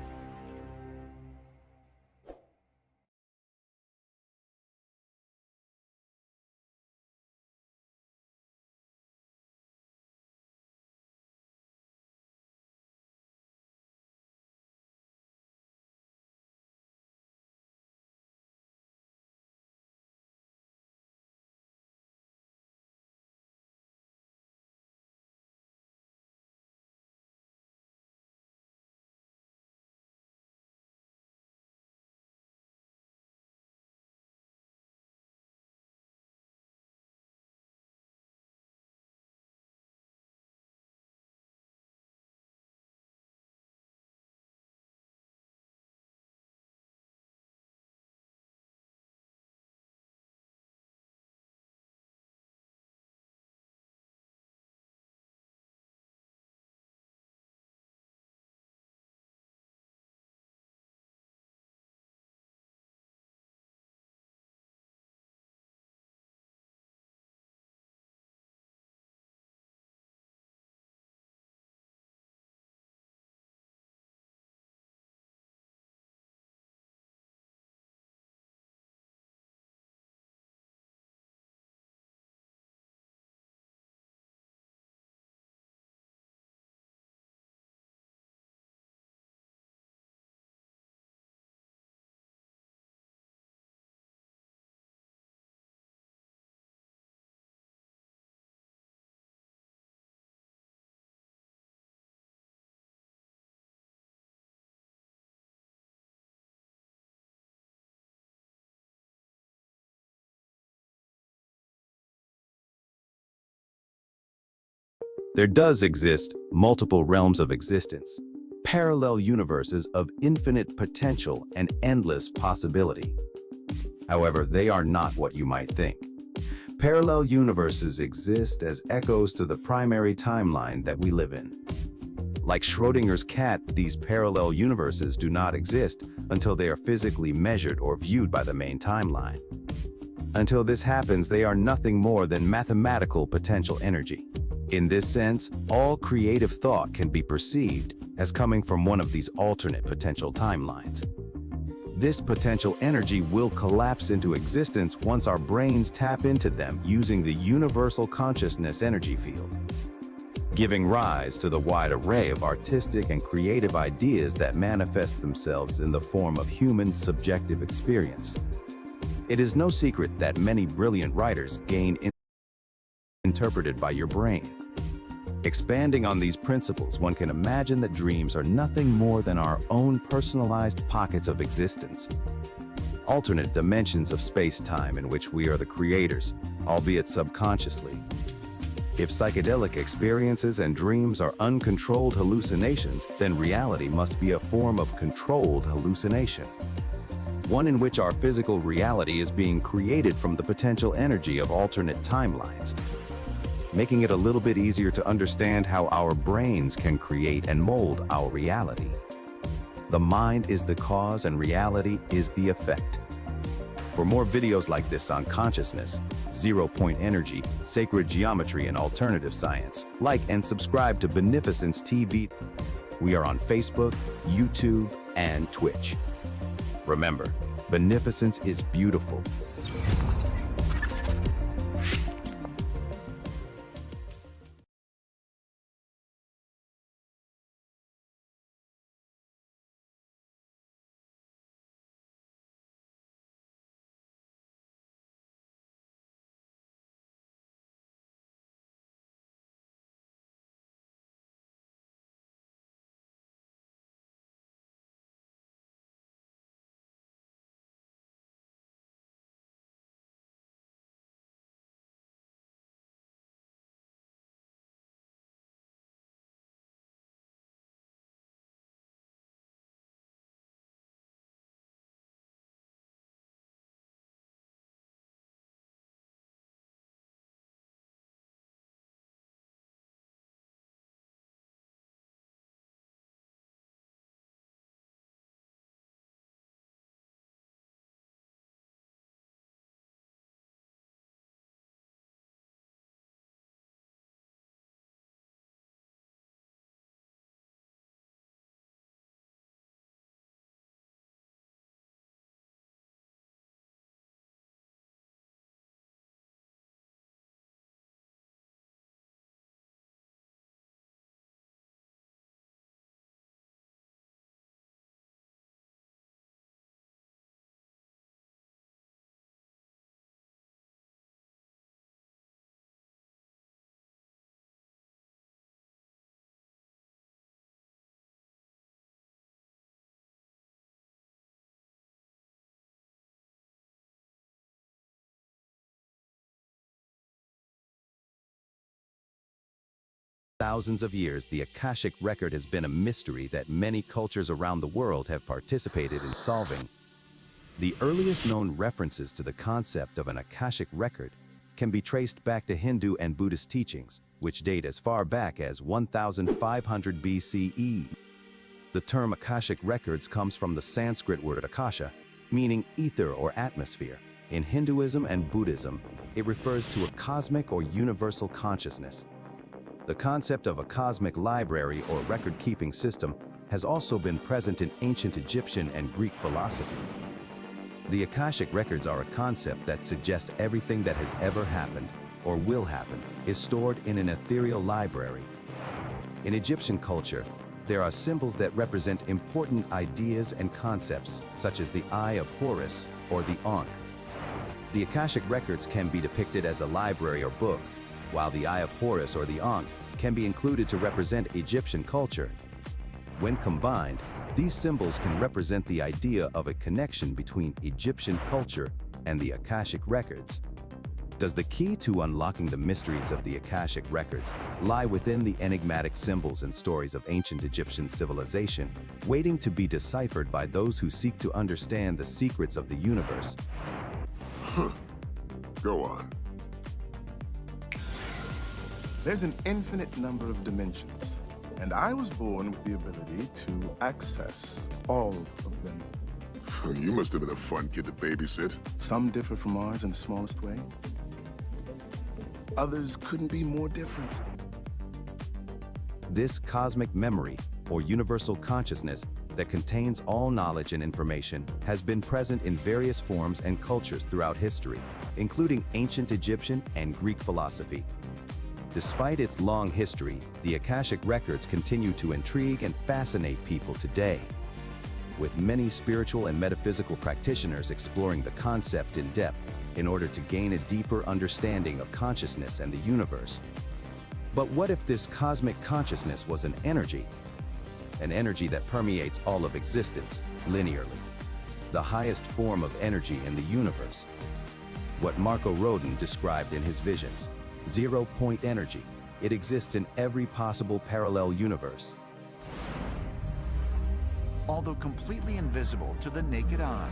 There does exist multiple realms of existence, parallel universes of infinite potential and endless possibility. However, they are not what you might think. Parallel universes exist as echoes to the primary timeline that we live in. Like Schrodinger's cat, these parallel universes do not exist until they are physically measured or viewed by the main timeline. Until this happens, they are nothing more than mathematical potential energy. In this sense, all creative thought can be perceived as coming from one of these alternate potential timelines. This potential energy will collapse into existence once our brains tap into them using the universal consciousness energy field, giving rise to the wide array of artistic and creative ideas that manifest themselves in the form of human subjective experience. It is no secret that many brilliant writers gain interpreted by your brain. Expanding on these principles, one can imagine that dreams are nothing more than our own personalized pockets of existence, alternate dimensions of space-time in which we are the creators, albeit subconsciously. If psychedelic experiences and dreams are uncontrolled hallucinations, then reality must be a form of controlled hallucination, one in which our physical reality is being created from the potential energy of alternate timelines, making it a little bit easier to understand how our brains can create and mold our reality. The mind is the cause and reality is the effect. For more videos like this on consciousness, zero-point energy, sacred geometry, and alternative science, like and subscribe to Beneficence TV. We are on Facebook, YouTube, and Twitch. Remember, beneficence is beautiful. Thousands of years, the Akashic record has been a mystery that many cultures around the world have participated in solving. The earliest known references to the concept of an Akashic record can be traced back to Hindu and Buddhist teachings, which date as far back as 1500 BCE. The term Akashic records comes from the Sanskrit word akasha, meaning ether or atmosphere. In Hinduism and Buddhism, it refers to a cosmic or universal consciousness. The concept of a cosmic library or record-keeping system has also been present in ancient Egyptian and Greek philosophy. The Akashic records are a concept that suggests everything that has ever happened or will happen is stored in an ethereal library. In Egyptian culture, there are symbols that represent important ideas and concepts, such as the Eye of Horus or the Ankh. The Akashic records can be depicted as a library or book, while the Eye of Horus or the Ankh can be included to represent Egyptian culture. When combined, these symbols can represent the idea of a connection between Egyptian culture and the Akashic records. Does the key to unlocking the mysteries of the Akashic records lie within the enigmatic symbols and stories of ancient Egyptian civilization, waiting to be deciphered by those who seek to understand the secrets of the universe? Go on. There's an infinite number of dimensions, and I was born with the ability to access all of them. You must have been a fun kid to babysit. Some differ from ours in the smallest way. Others couldn't be more different. This cosmic memory, or universal consciousness that contains all knowledge and information, has been present in various forms and cultures throughout history, including ancient Egyptian and Greek philosophy. Despite its long history, the Akashic records continue to intrigue and fascinate people today, with many spiritual and metaphysical practitioners exploring the concept in depth in order to gain a deeper understanding of consciousness and the universe. But what if this cosmic consciousness was an energy that permeates all of existence linearly, the highest form of energy in the universe? What Marco Rodin described in his visions, zero-point energy. It exists in every possible parallel universe. Although completely invisible to the naked eye,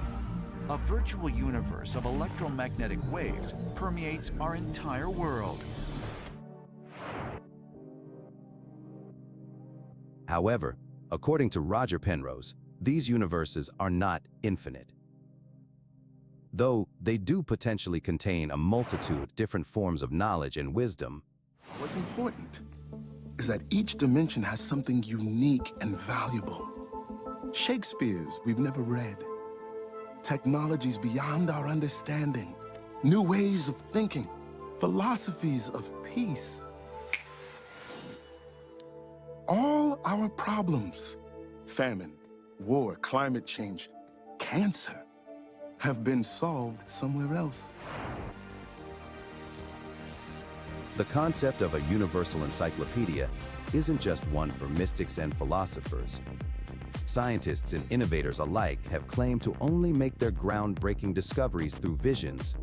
a virtual universe of electromagnetic waves permeates our entire world. However, according to Roger Penrose, these universes are not infinite. Though they do potentially contain a multitude of different forms of knowledge and wisdom. What's important is that each dimension has something unique and valuable. Shakespeare's we've never read. Technologies beyond our understanding. New ways of thinking. Philosophies of peace. All our problems, famine, war, climate change, cancer, have been solved somewhere else. The concept of a universal encyclopedia isn't just one for mystics and philosophers. Scientists and innovators alike have claimed to only make their groundbreaking discoveries through visions,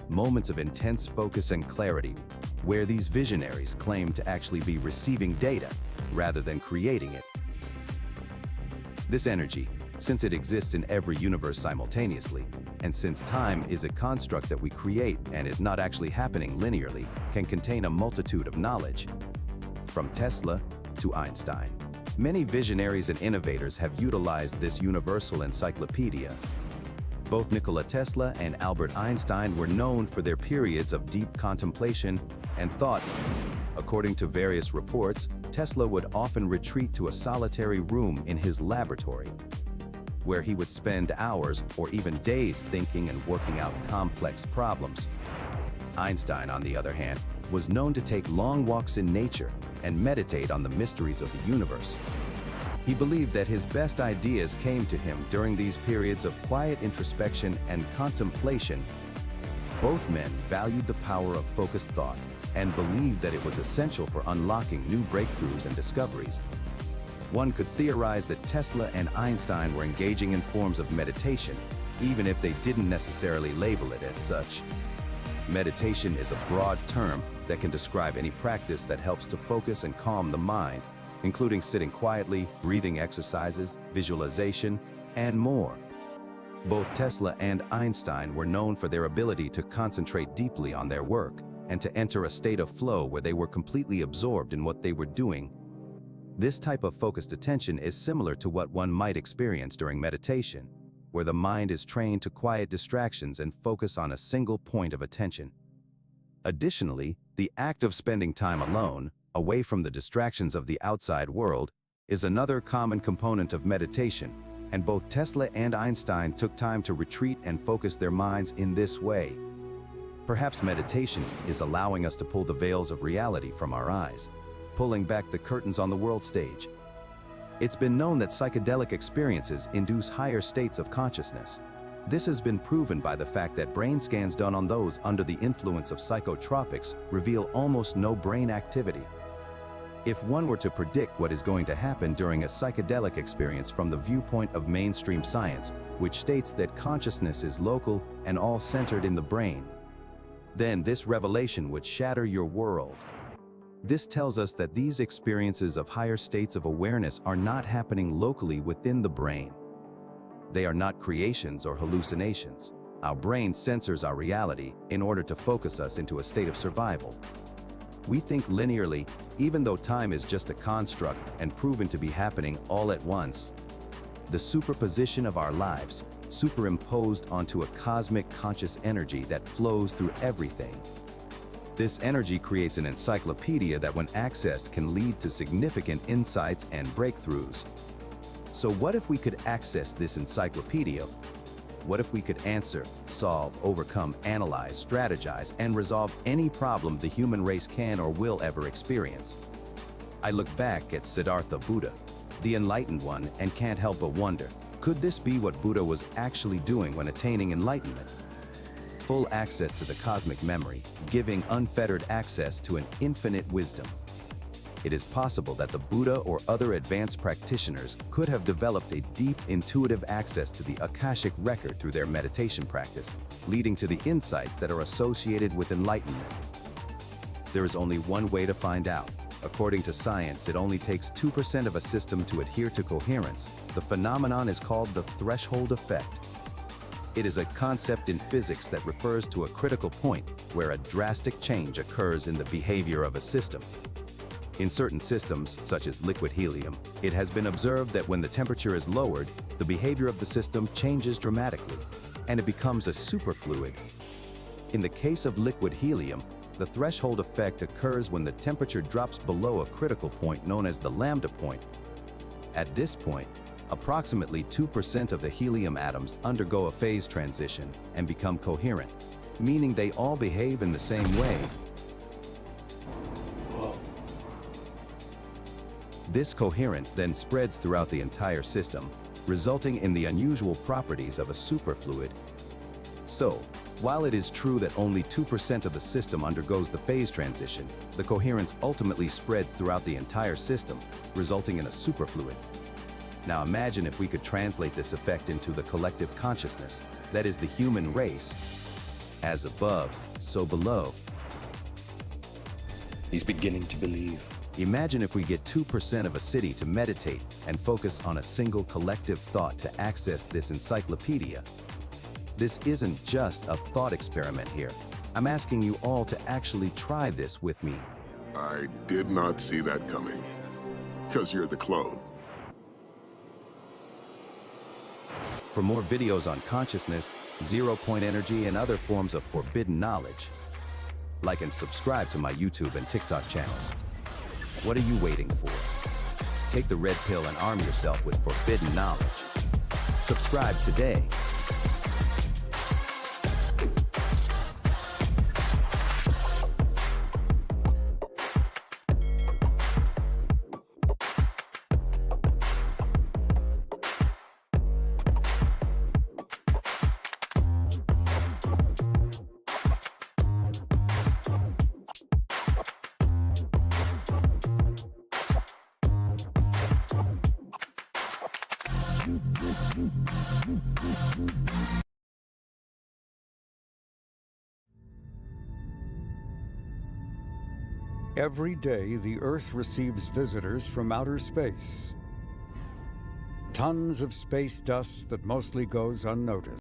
moments of intense focus and clarity, where these visionaries claim to actually be receiving data rather than creating it. This energy, since it exists in every universe simultaneously, and since time is a construct that we create and is not actually happening linearly, can contain a multitude of knowledge. From Tesla to Einstein, many visionaries and innovators have utilized this universal encyclopedia. Both Nikola Tesla and Albert Einstein were known for their periods of deep contemplation and thought. According to various reports, Tesla would often retreat to a solitary room in his laboratory, where he would spend hours or even days thinking and working out complex problems. Einstein, on the other hand, was known to take long walks in nature and meditate on the mysteries of the universe. He believed that his best ideas came to him during these periods of quiet introspection and contemplation. Both men valued the power of focused thought and believed that it was essential for unlocking new breakthroughs and discoveries. One could theorize that Tesla and Einstein were engaging in forms of meditation, even if they didn't necessarily label it as such. Meditation is a broad term that can describe any practice that helps to focus and calm the mind, including sitting quietly, breathing exercises, visualization, and more. Both Tesla and Einstein were known for their ability to concentrate deeply on their work and to enter a state of flow where they were completely absorbed in what they were doing. This type of focused attention is similar to what one might experience during meditation, where the mind is trained to quiet distractions and focus on a single point of attention. Additionally, the act of spending time alone, away from the distractions of the outside world, is another common component of meditation, and both Tesla and Einstein took time to retreat and focus their minds in this way. Perhaps meditation is allowing us to pull the veils of reality from our eyes, pulling back the curtains on the world stage. It's been known that psychedelic experiences induce higher states of consciousness. This has been proven by the fact that brain scans done on those under the influence of psychotropics reveal almost no brain activity. If one were to predict what is going to happen during a psychedelic experience from the viewpoint of mainstream science, which states that consciousness is local and all centered in the brain, then this revelation would shatter your world. This tells us that these experiences of higher states of awareness are not happening locally within the brain. They are not creations or hallucinations. Our brain censors our reality in order to focus us into a state of survival. We think linearly, even though time is just a construct and proven to be happening all at once. The superposition of our lives, superimposed onto a cosmic conscious energy that flows through everything. This energy creates an encyclopedia that, when accessed, can lead to significant insights and breakthroughs. So what if we could access this encyclopedia? What if we could answer, solve, overcome, analyze, strategize, and resolve any problem the human race can or will ever experience? I look back at Siddhartha Buddha, the enlightened one, and can't help but wonder, could this be what Buddha was actually doing when attaining enlightenment? Full access to the cosmic memory, giving unfettered access to an infinite wisdom. It is possible that the Buddha or other advanced practitioners could have developed a deep intuitive access to the Akashic record through their meditation practice, leading to the insights that are associated with enlightenment. There is only one way to find out. According to science, it only takes 2% of a system to adhere to coherence. The phenomenon is called the threshold effect. It is a concept in physics that refers to a critical point where a drastic change occurs in the behavior of a system. In certain systems, such as liquid helium, it has been observed that when the temperature is lowered, the behavior of the system changes dramatically, and it becomes a superfluid. In the case of liquid helium, the threshold effect occurs when the temperature drops below a critical point known as the lambda point. At this point, approximately 2% of the helium atoms undergo a phase transition and become coherent, meaning they all behave in the same way. This coherence then spreads throughout the entire system, resulting in the unusual properties of a superfluid. So, while it is true that only 2% of the system undergoes the phase transition, the coherence ultimately spreads throughout the entire system, resulting in a superfluid. Now imagine if we could translate this effect into the collective consciousness, that is the human race. As above, so below. He's beginning to believe. Imagine if we get 2% of a city to meditate and focus on a single collective thought to access this encyclopedia. This isn't just a thought experiment here. I'm asking you all to actually try this with me. I did not see that coming. 'Cause you're the clone. For more videos on consciousness, zero-point energy, and other forms of forbidden knowledge, like and subscribe to my YouTube and TikTok channels. What are you waiting for? Take the red pill and arm yourself with forbidden knowledge. Subscribe today. Every day, the Earth receives visitors from outer space. Tons of space dust that mostly goes unnoticed.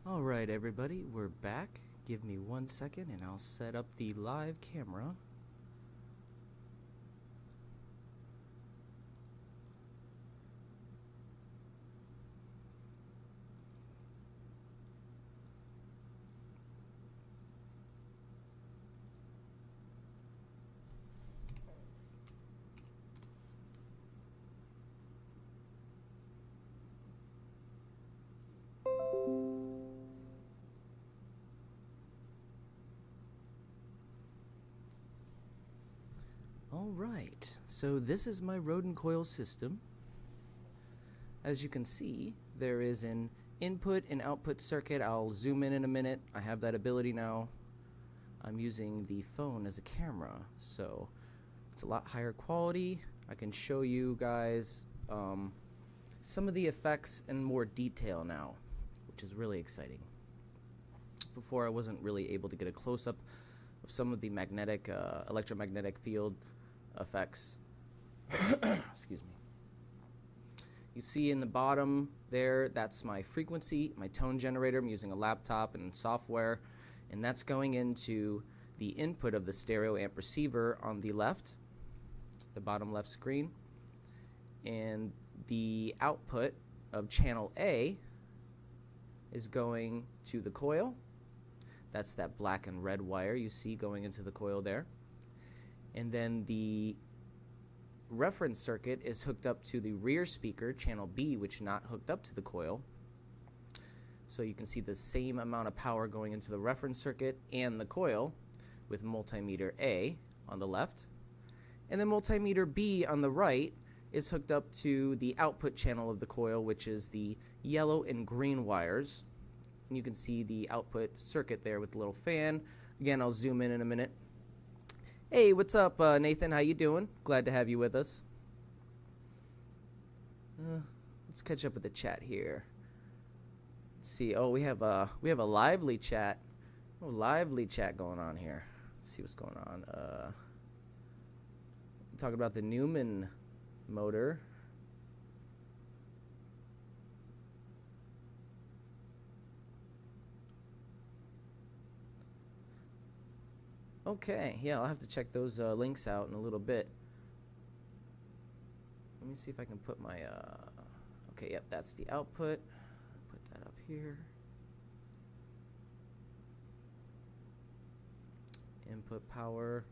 Alright everybody, we're back. Give me 1 second and I'll set up the live camera. Alright, so this is my Rodin coil system. As you can see, there is an input and output circuit. I'll zoom in a minute. I have that ability now. I'm using the phone as a camera, so it's a lot higher quality. I can show you guys some of the effects in more detail now, which is really exciting. Before I wasn't really able to get a close-up of some of the magnetic, electromagnetic field effects. Excuse me. You see in the bottom there, that's my frequency, my tone generator. I'm using a laptop and software, and that's going into the input of the stereo amp receiver on the left, the bottom left screen, and the output of channel A is going to the coil. That's that black and red wire you see going into the coil there. And then the reference circuit is hooked up to the rear speaker, channel B, which is not hooked up to the coil. So you can see the same amount of power going into the reference circuit and the coil with multimeter A on the left. And then multimeter B on the right is hooked up to the output channel of the coil, which is the yellow and green wires. And you can see the output circuit there with the little fan. Again, I'll zoom in a minute. Hey, what's up, Nathan? How you doing? Glad to have you with us. Let's catch up with the chat here. Let's see. Oh, we have a lively chat. Oh, lively chat going on here. Let's see what's going on. Talking about the Newman motor. Okay, yeah, I'll have to check those links out in a little bit. Let me see if I can put my, okay, yep, that's the output. Put that up here. Input power.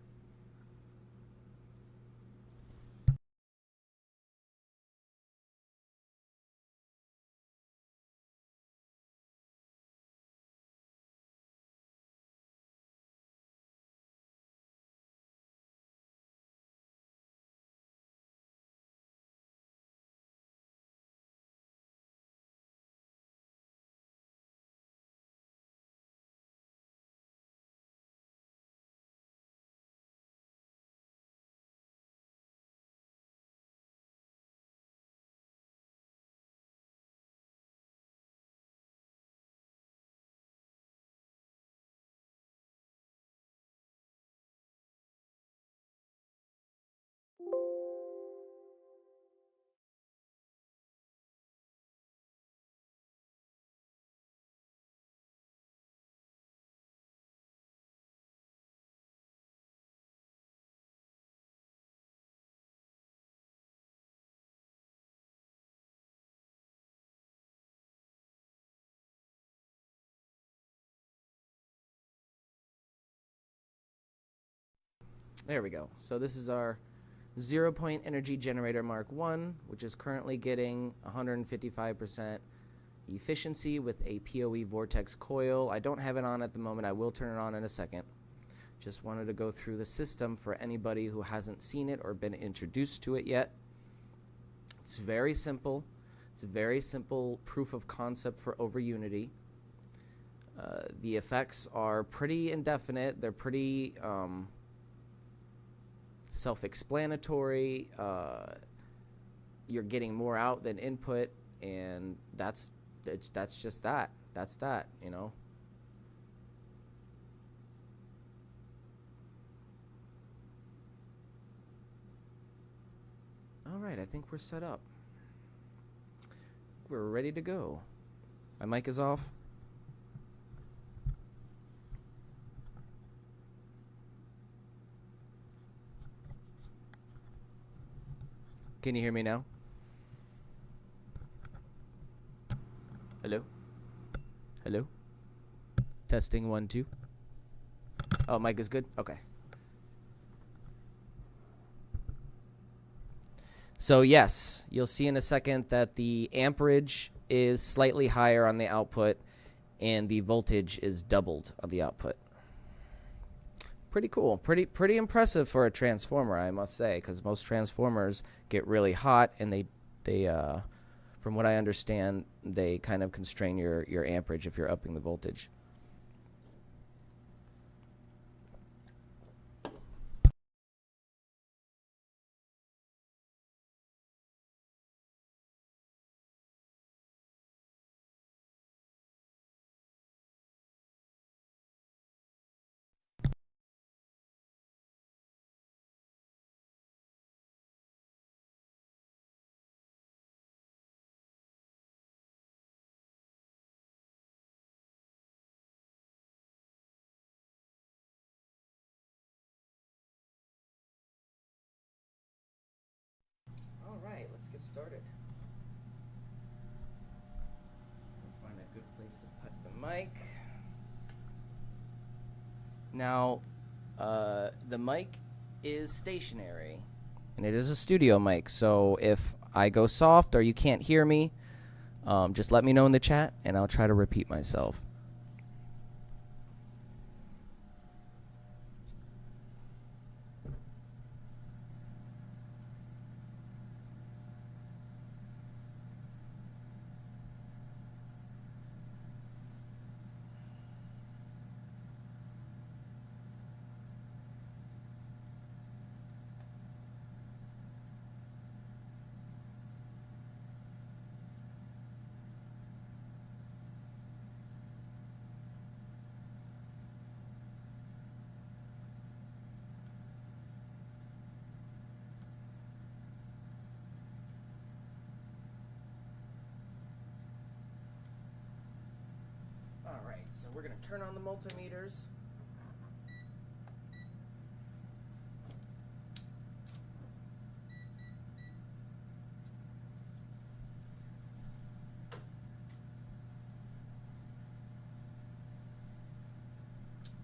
There we go. So this is our 0-point energy generator Mark 1, which is currently getting 155% efficiency with a PoE vortex coil. I don't have it on at the moment. I will turn it on in a second. Just wanted to go through the system for anybody who hasn't seen it or been introduced to it yet. It's very simple. It's a very simple proof of concept for over unity. The effects are pretty indefinite. They're pretty self-explanatory. You're getting more out than input, and that's just that. That's that, you know. All right, I think we're set up. We're ready to go. My mic is off. Can you hear me now? Hello? Hello? Testing 1 2. Oh, mic is good? Okay. So yes, you'll see in a second that the amperage is slightly higher on the output and the voltage is doubled on the output. pretty cool. Pretty impressive for a transformer, I must say, because most transformers get really hot, and they from what I understand, they kind of constrain your amperage if you're upping the voltage. All right, let's get started. We'll find a good place to put the mic. Now, the mic is stationary, and it is a studio mic, so if I go soft or you can't hear me, just let me know in the chat, and I'll try to repeat myself. Alright, so we're going to turn on the multimeters.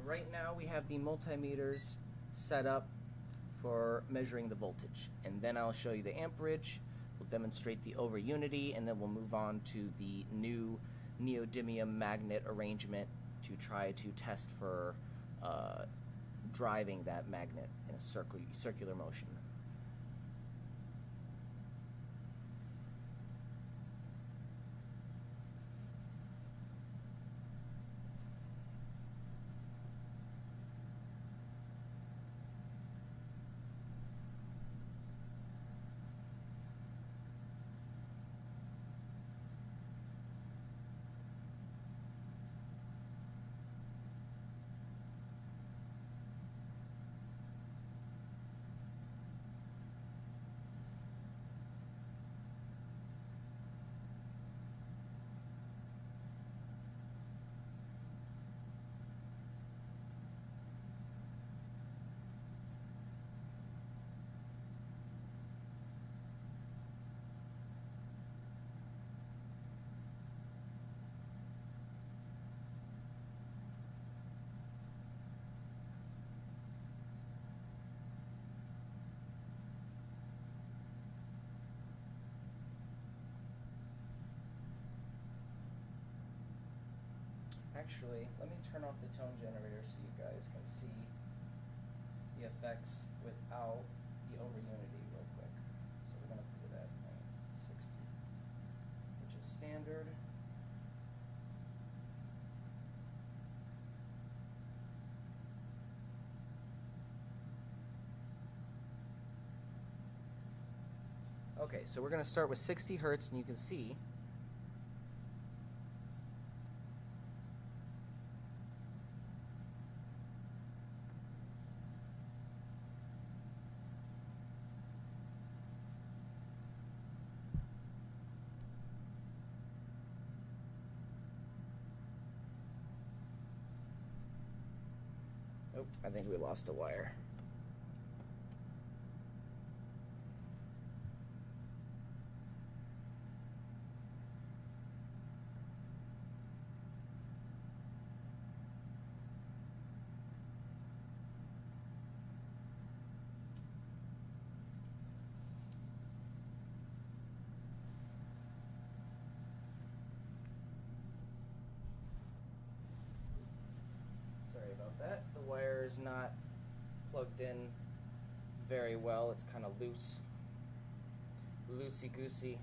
Right now we have the multimeters set up for measuring the voltage, and then I'll show you the amperage, we'll demonstrate the over unity, and then we'll move on to the new neodymium magnet arrangement to try to test for driving that magnet in a circular motion. Actually, let me turn off the tone generator so you guys can see the effects without the over unity real quick. So we're going to put it at 60, which is standard. Okay, so we're going to start with 60 hertz, and you can see oh, I think we lost a wire. Sorry about that. The wire is not plugged in very well. It's kind of loosey-goosey.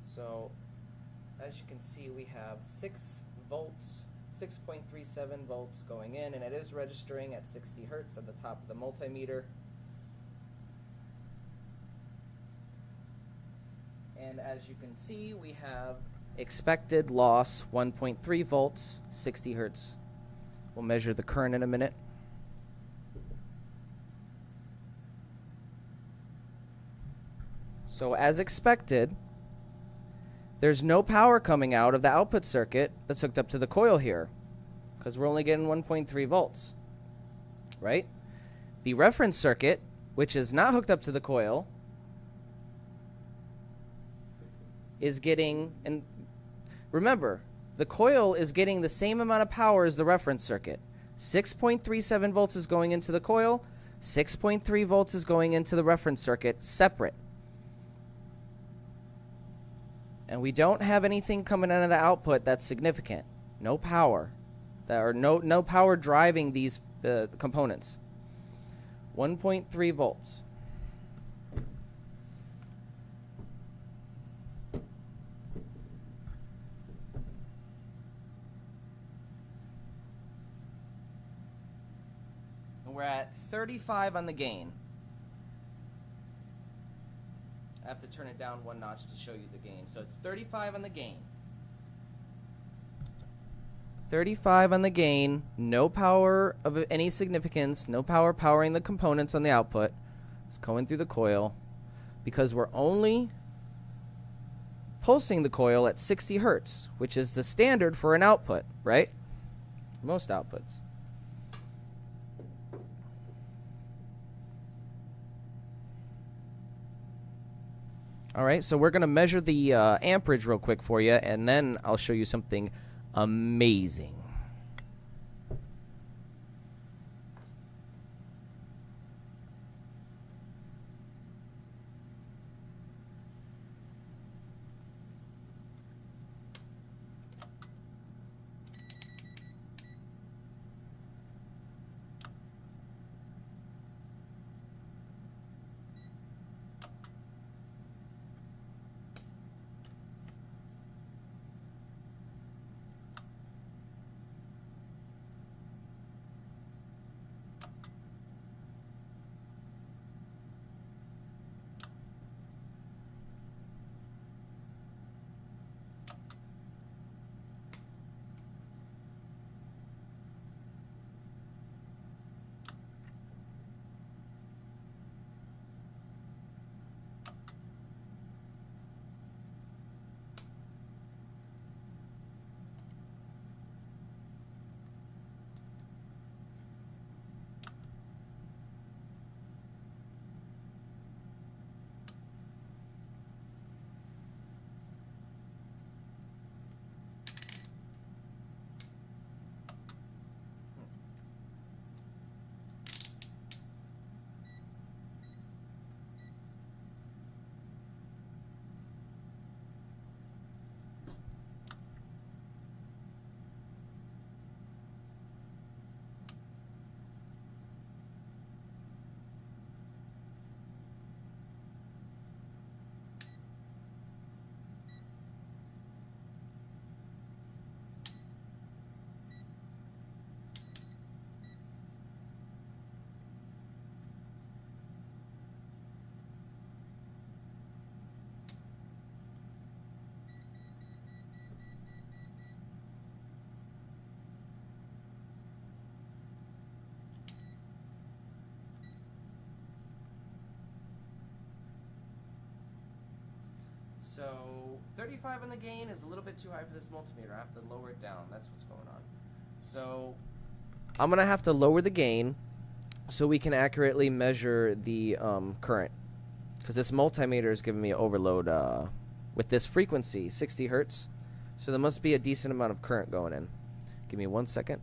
So as you can see, we have 6 volts, 6.37 volts going in, and it is registering at 60 hertz at the top of the multimeter. And as you can see, we have expected loss 1.3 volts, 60 hertz. We'll measure the current in a minute. So as expected, there's no power coming out of the output circuit that's hooked up to the coil here, because we're only getting 1.3 volts, right? The reference circuit, which is not hooked up to the coil, is getting, and remember, the coil is getting the same amount of power as the reference circuit. 6.37 volts is going into the coil, 6.3 volts is going into the reference circuit, separate. And we don't have anything coming out of the output that's significant. No power. There are no power driving these components. 1.3 volts. And we're at 35 on the gain. I have to turn it down 1 notch to show you the gain. So it's 35 on the gain. 35 on the gain, no power of any significance, no power powering the components on the output. It's going through the coil because we're only pulsing the coil at 60 hertz, which is the standard for an output, right? Most outputs. All right, so we're going to measure the amperage real quick for you, and then I'll show you something amazing. So 35 on the gain is a little bit too high for this multimeter. I have to lower it down. That's what's going on. So I'm going to have to lower the gain so we can accurately measure the current. Because this multimeter is giving me overload with this frequency, 60 hertz. So there must be a decent amount of current going in. Give me 1 second.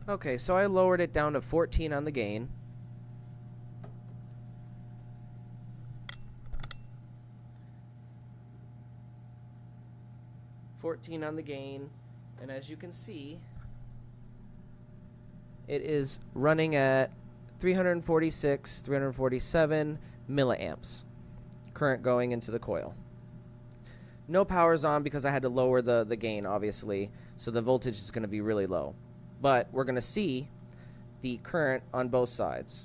Okay, so I lowered it down to 14 on the gain. And as you can see, it is running at 346, 347 milliamps current going into the coil. No power's on because I had to lower the gain, obviously, so the voltage is going to be really low. But we're going to see the current on both sides.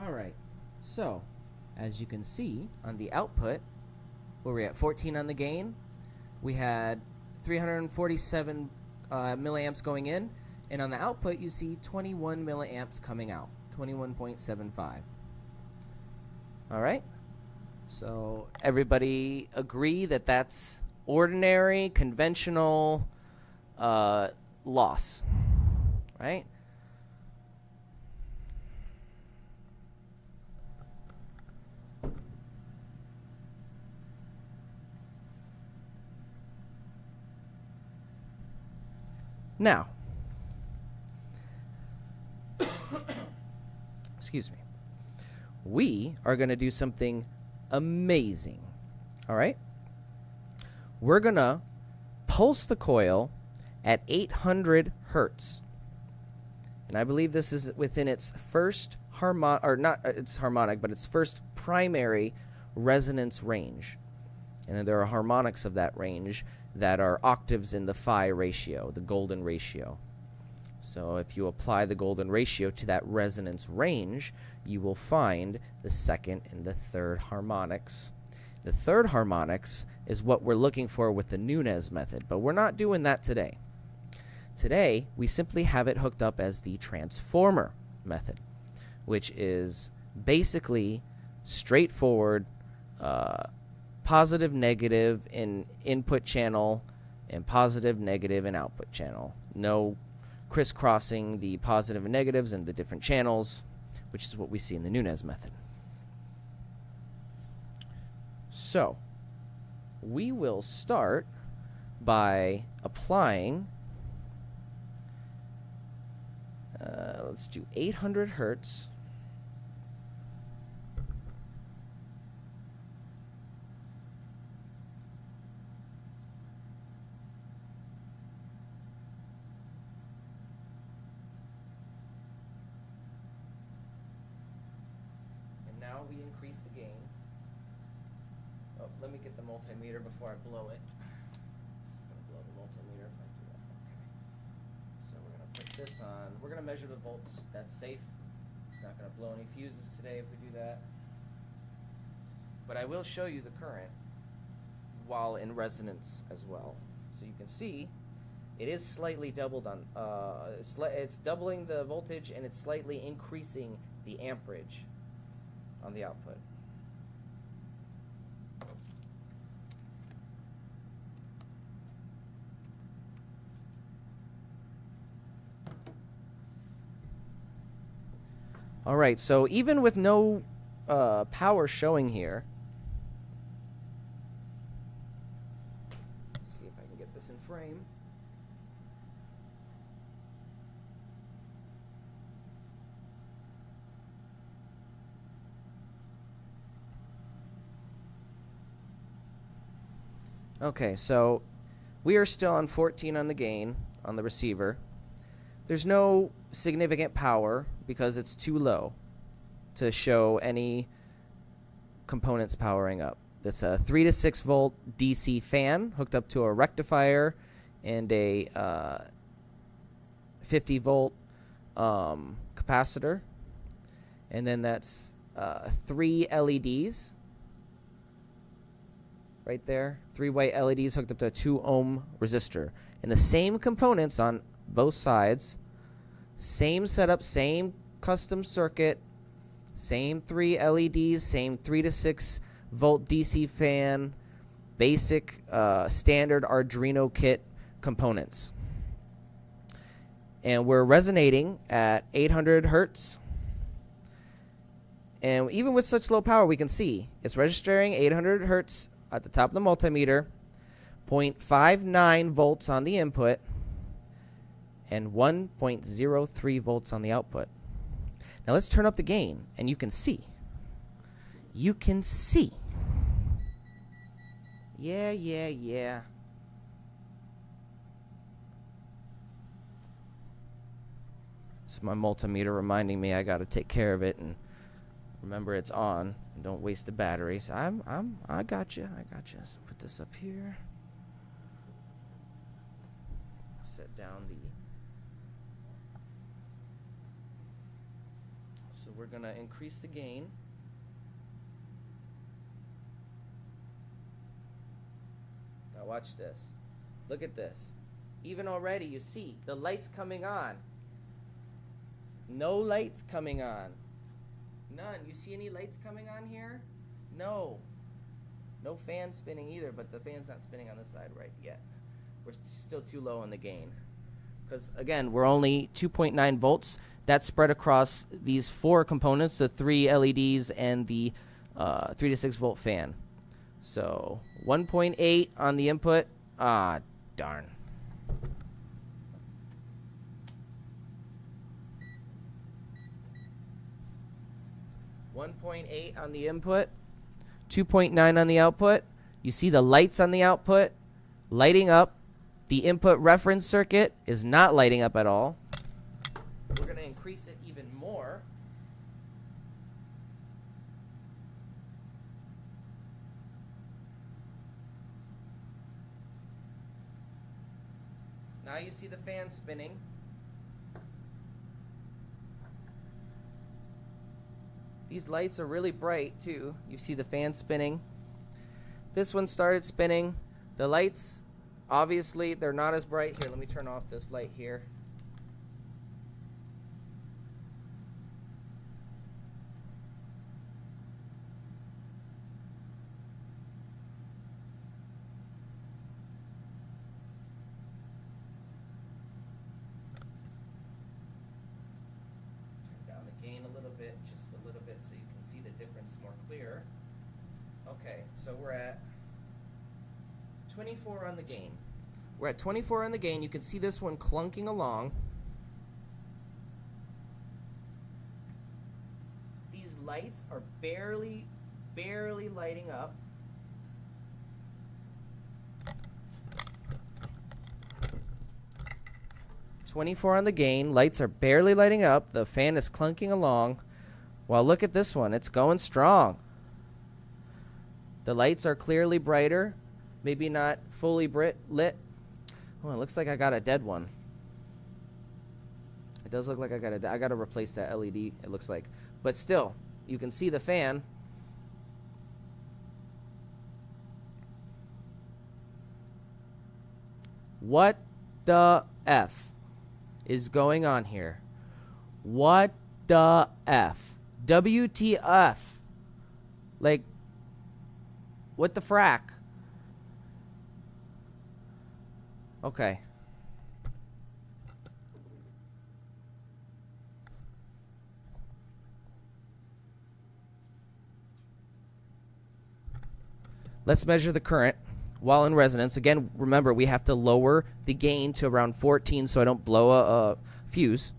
Alright, so as you can see on the output, where we're at 14 on the gain, we had 347 milliamps going in, and on the output you see 21 milliamps coming out, 21.75. Alright, so everybody agree that that's ordinary, conventional loss, right? Now, excuse me, we are going to do something amazing, all right? We're going to pulse the coil at 800 hertz. And I believe this is within its first harmonic, or not its harmonic, but its first primary resonance range. And then there are harmonics of that range that are octaves in the phi ratio, the golden ratio. So if you apply the golden ratio to that resonance range, you will find the second and the third harmonics. The third harmonics is what we're looking for with the Nunez method, but we're not doing that today. Today, we simply have it hooked up as the transformer method, which is basically straightforward, positive, negative in input channel, and positive, negative in output channel. No crisscrossing the positive and negatives in the different channels, which is what we see in the Nunez method. So, we will start by applying, let's do 800 hertz. Now we increase the gain. Oh, let me get the multimeter before I blow it. This is going to blow the multimeter if I do that. Okay. So we're going to put this on. We're going to measure the volts. That's safe. It's not going to blow any fuses today if we do that. But I will show you the current while in resonance as well. So you can see it is slightly doubled on. It's doubling the voltage and it's slightly increasing the amperage on the output. All right, so even with no power showing here, let's see if I can get this in frame. Okay, so we are still on 14 on the gain on the receiver. There's no significant power because it's too low to show any components powering up. It's a 3 to 6 volt DC fan hooked up to a rectifier and a 50 volt capacitor, and then that's 3 LEDs right there, 3 white LEDs hooked up to a 2 ohm resistor, and the same components on both sides, same setup, same custom circuit, same 3 LEDs, same 3 to 6 volt DC fan, basic standard Arduino kit components. And we're resonating at 800 hertz. And even with such low power, we can see it's registering 800 hertz at the top of the multimeter, 0.59 volts on the input, and 1.03 volts on the output. Now let's turn up the gain, and you can see. You can see. Yeah. It's my multimeter reminding me I gotta take care of it and remember it's on and don't waste the batteries. I got you. Let's put this up here. Set down the. So we're gonna increase the gain. Now watch this. Look at this. Even already you see the lights coming on. No lights coming on. None. You see any lights coming on here? No. No fan spinning either, but the fan's not spinning on this side right yet. We're still too low on the gain. Because, again, we're only 2.9 volts. That's spread across these 4 components, the 3 LEDs and the 3 to 6 volt fan. So 1.8 on the input. Ah, darn. .8 on the input, 2.9 on the output. You see the lights on the output lighting up. The input reference circuit is not lighting up at all. We're going to increase it even more. Now you see the fan spinning. These lights are really bright too. You see the fan spinning. This one started spinning. The lights, obviously, they're not as bright. Here, let me turn off this light here. So we're at 24 on the gain. We're at 24 on the gain. You can see this one clunking along. These lights are barely lighting up. .24 on the gain. Lights are barely lighting up. The fan is clunking along. Well, look at this one. It's going strong. The lights are clearly brighter, maybe not fully lit. Oh, it looks like I got a dead one. It does look like I got to replace that LED, it looks like. But still, you can see the fan. What the F is going on here? What the F? WTF? Like, what the frack? Okay. Let's measure the current while in resonance. Again, remember, we have to lower the gain to around 14 so I don't blow a fuse.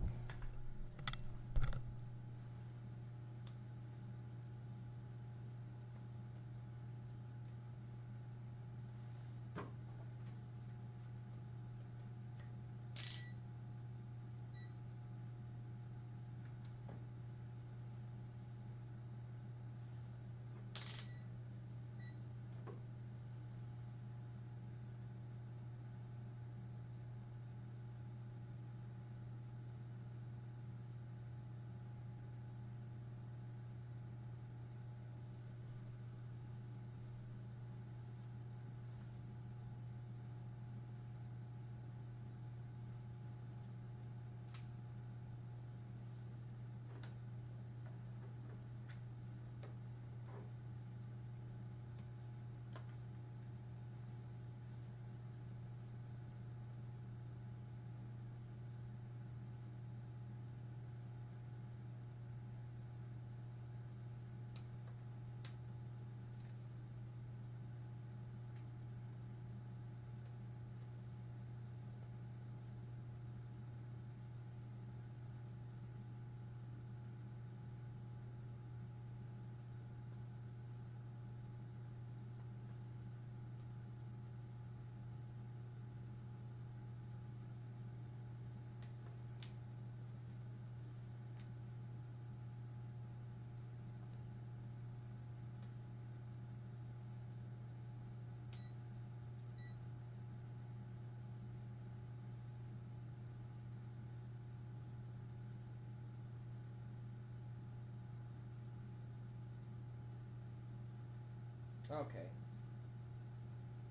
Okay.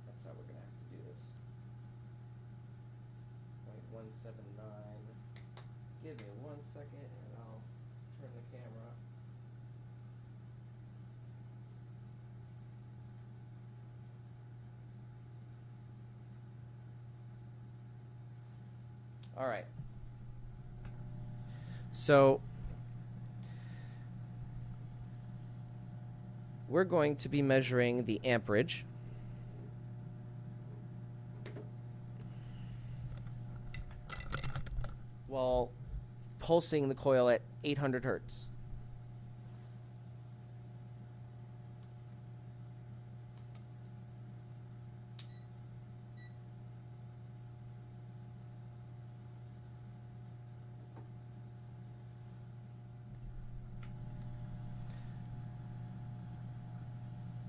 That's how we're going to have to do this. 0.179. Give me 1 second and I'll turn the camera. All right. So we're going to be measuring the amperage. While pulsing the coil at 800 hertz.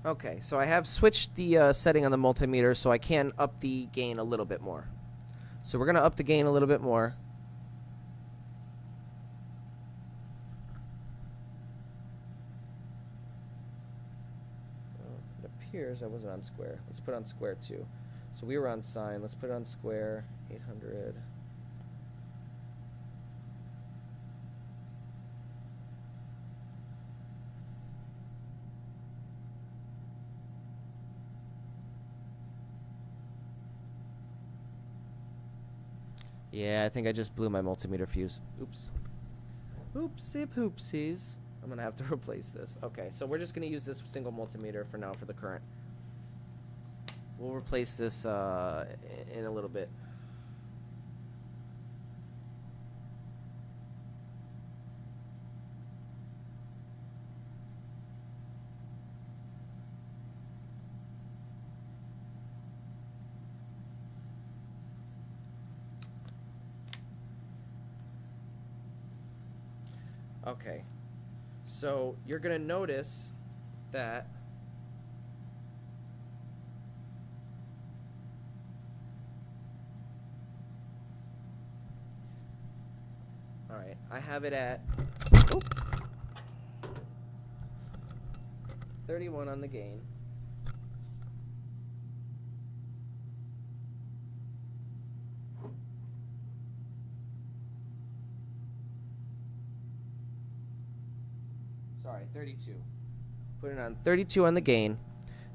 Okay, so I have switched the setting on the multimeter so I can up the gain a little bit more. So we're going to up the gain a little bit more. It appears I wasn't on square. Let's put on square too. So we were on sine. Let's put it on square. 800. Yeah, I think I just blew my multimeter fuse. Oops. Oopsie poopsies. I'm going to have to replace this. Okay, so we're just going to use this single multimeter for now for the current. We'll replace this in a little bit. Okay, so you're going to notice that all right, I have it at 31 on the gain. Sorry, 32. Put it on 32 on the gain,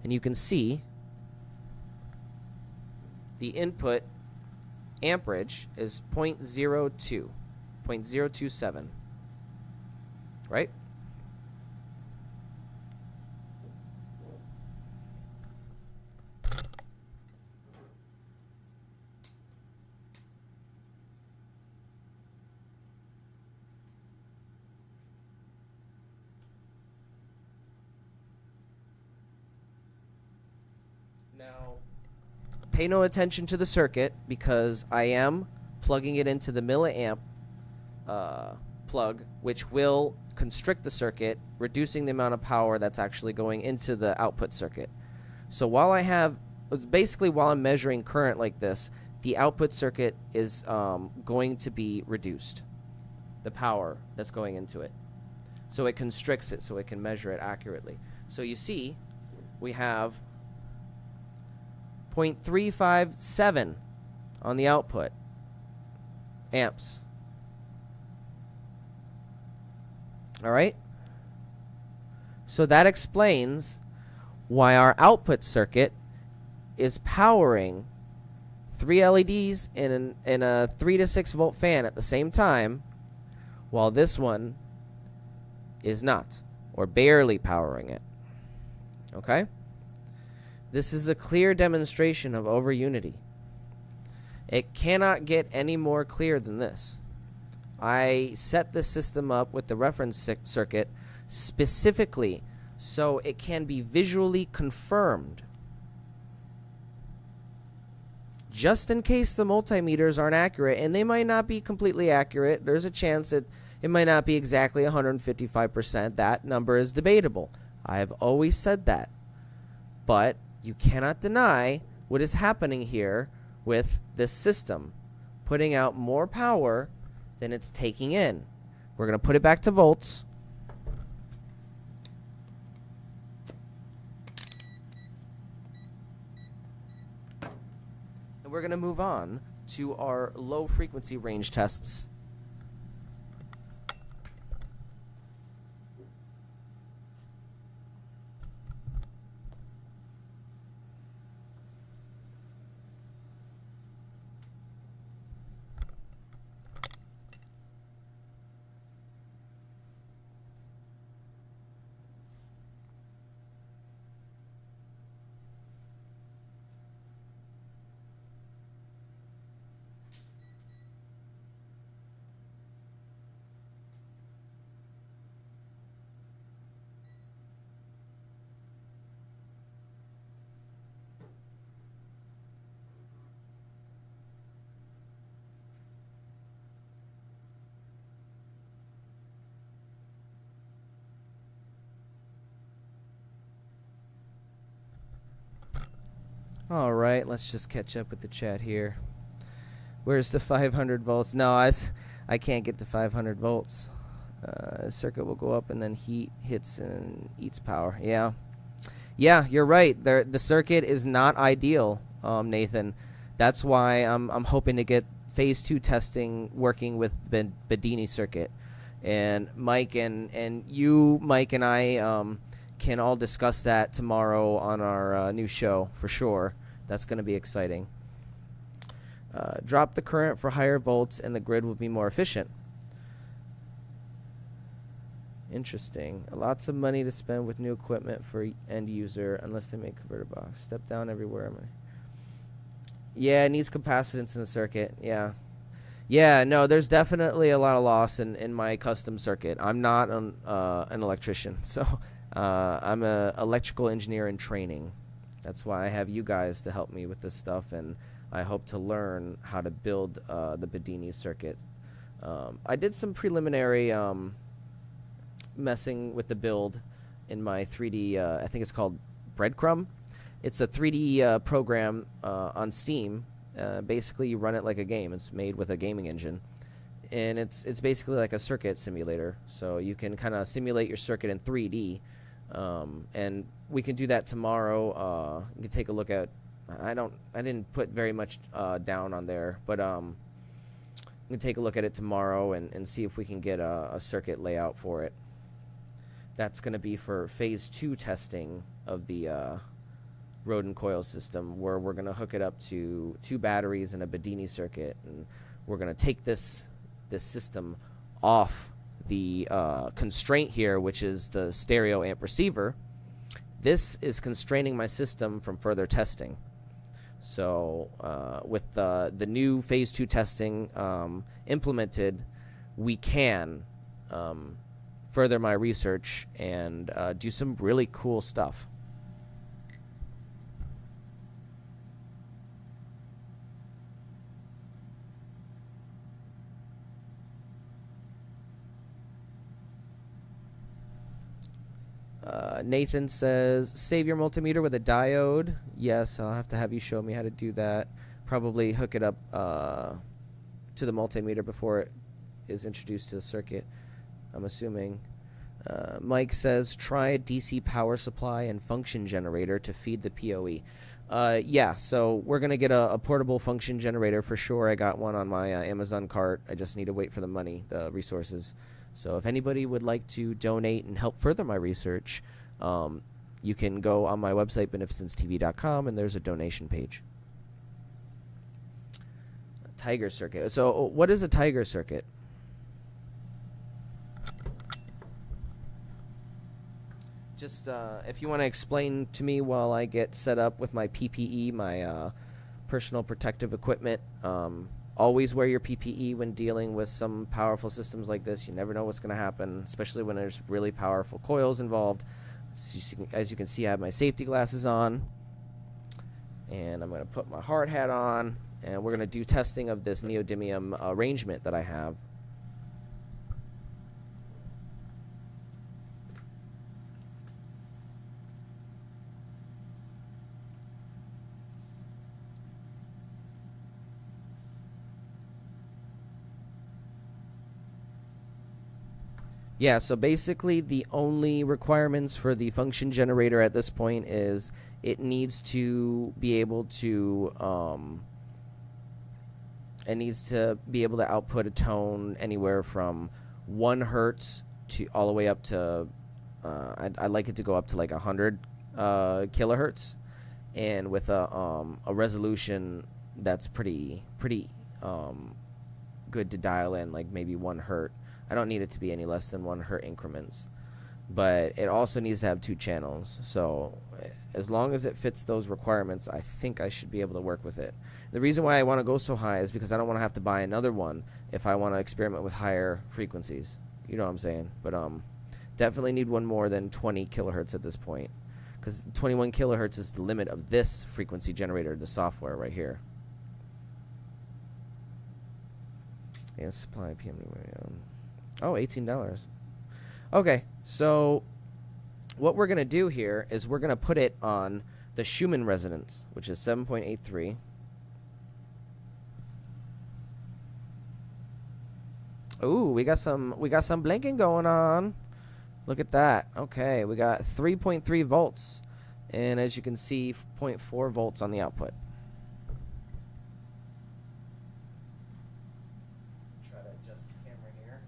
and you can see the input amperage is 0.02, 0.027, right? Now, pay no attention to the circuit because I am plugging it into the milliamp plug, which will constrict the circuit, reducing the amount of power that's actually going into the output circuit. So while I'm measuring current like this, the output circuit is going to be reduced, the power that's going into it. So it constricts it so it can measure it accurately. So you see, we have 0.357 on the output amps. All right? So that explains why our output circuit is powering 3 LEDs in a 3 to 6 volt fan at the same time, while this one is not, or barely powering it. Okay? This is a clear demonstration of over-unity. It cannot get any more clear than this. I set this system up with the reference circuit specifically so it can be visually confirmed. Just in case the multimeters aren't accurate, and they might not be completely accurate, there's a chance that it might not be exactly 155%. That number is debatable. I have always said that. But you cannot deny what is happening here with this system, putting out more power than it's taking in. We're going to put it back to volts. And we're going to move on to our low frequency range tests. All right, let's just catch up with the chat here. Where's the 500 volts? No, I can't get to 500 volts. Circuit will go up and then heat hits and eats power. Yeah, you're right. The circuit is not ideal, Nathan. That's why I'm hoping to get phase 2 testing working with Bedini circuit. And Mike and you, Mike and I can all discuss that tomorrow on our new show for sure. That's going to be exciting. Drop the current for higher volts and the grid will be more efficient. Interesting. Lots of money to spend with new equipment for end user unless they make converter box. Step down everywhere. Yeah, it needs capacitance in the circuit. Yeah, no, there's definitely a lot of loss in my custom circuit. I'm not an electrician, so I'm an electrical engineer in training. That's why I have you guys to help me with this stuff, and I hope to learn how to build the Bedini circuit. I did some preliminary messing with the build in my 3D, I think it's called Breadcrumb. It's a 3D program on Steam. Basically, you run it like a game. It's made with a gaming engine. And it's basically like a circuit simulator. So you can kind of simulate your circuit in 3D. And we can do that tomorrow. You can take a look at. I didn't put very much down on there, but we can take a look at it tomorrow and see if we can get a circuit layout for it. That's going to be for phase 2 testing of the Rodin coil system, where we're going to hook it up to 2 batteries and a Bedini circuit, and we're going to take this system off the constraint here, which is the stereo amp receiver. This is constraining my system from further testing. So with the new phase 2 testing implemented, we can further my research and do some really cool stuff. Nathan says, save your multimeter with a diode. Yes, I'll have to have you show me how to do that. Probably hook it up to the multimeter before it is introduced to the circuit, I'm assuming. Mike says, try a DC power supply and function generator to feed the PoE. Yeah, so we're going to get a portable function generator for sure. I got one on my Amazon cart. I just need to wait for the money, the resources. So if anybody would like to donate and help further my research, you can go on my website, beneficencetv.com, and there's a donation page. Tiger circuit. So what is a Tiger circuit? Just if you want to explain to me while I get set up with my PPE, my personal protective equipment. Always wear your PPE when dealing with some powerful systems like this. You never know what's going to happen, especially when there's really powerful coils involved. So as you can see, I have my safety glasses on. And I'm going to put my hard hat on. And we're going to do testing of this neodymium arrangement that I have. Yeah, so basically the only requirements for the function generator at this point is it needs to be able to it needs to be able to output a tone anywhere from 1 hertz to all the way up to I'd like it to go up to like 100 kilohertz, and with a resolution that's pretty good to dial in, like maybe 1 hertz. I don't need it to be any less than 1 hertz increments, but it also needs to have 2 channels. So as long as it fits those requirements, I think I should be able to work with it. The reason why I want to go so high is because I don't want to have to buy another one if I want to experiment with higher frequencies. You know what I'm saying? But definitely need one more than 20 kilohertz at this point, because 21 kilohertz is the limit of this frequency generator, the software right here. And supply PM. Oh, $18. Okay, so what we're going to do here is we're going to put it on the Schumann resonance, which is 7.83. Ooh, we got some blinking going on. Look at that. Okay, we got 3.3 volts, and as you can see, 0.4 volts on the output. Try to adjust the camera here.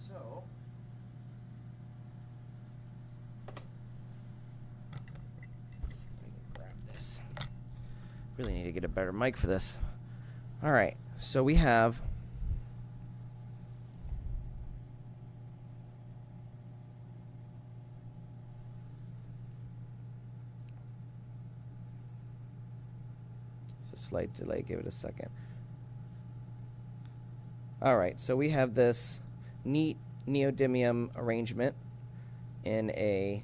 So, let's see if I can grab this. Really need to get a better mic for this. All right, so we have it's a slight delay. Give it a second. All right, so we have this neat neodymium arrangement in a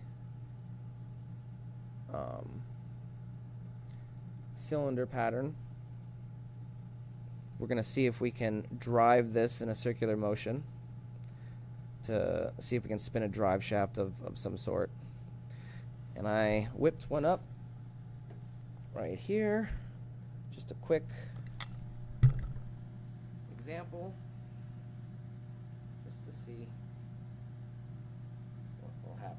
cylinder pattern. We're going to see if we can drive this in a circular motion to see if we can spin a drive shaft of some sort. And I whipped one up right here. Just a quick example, just to see what will happen.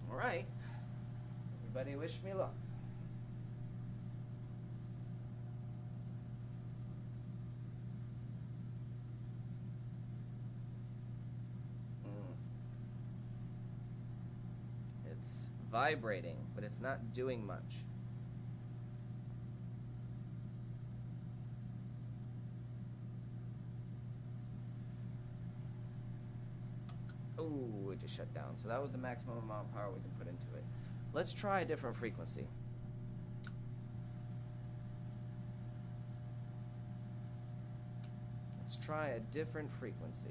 All right, everybody wish me luck. It's vibrating, but it's not doing much. Ooh, it just shut down. So that was the maximum amount of power we can put into it. Let's try a different frequency. Let's try a different frequency.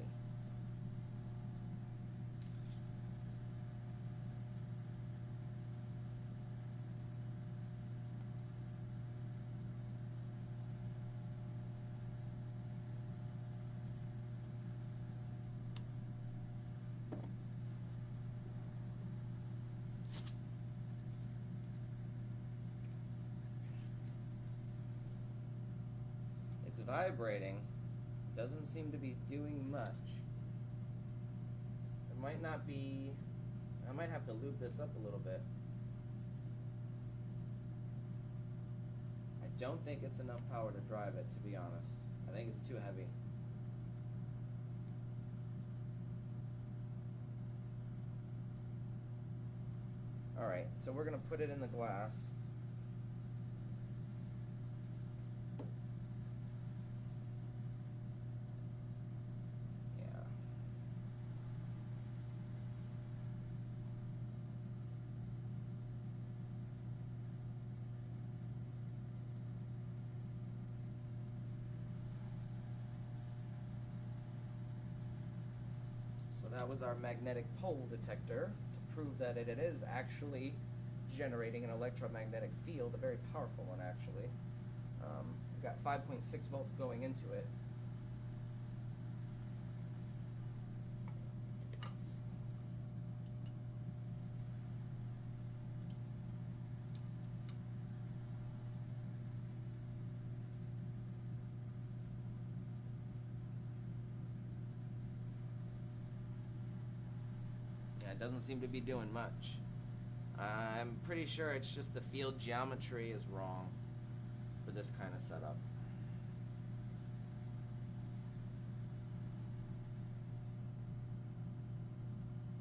It's vibrating. Doesn't seem to be doing much. It might not be. I might have to lube this up a little bit. I don't think it's enough power to drive it, to be honest. I think it's too heavy. Alright, so we're going to put it in the glass. that was our magnetic pole detector to prove that it is actually generating an electromagnetic field, a very powerful one actually. We've got 5.6 volts going into it. It doesn't seem to be doing much. I'm pretty sure it's just the field geometry is wrong for this kind of setup.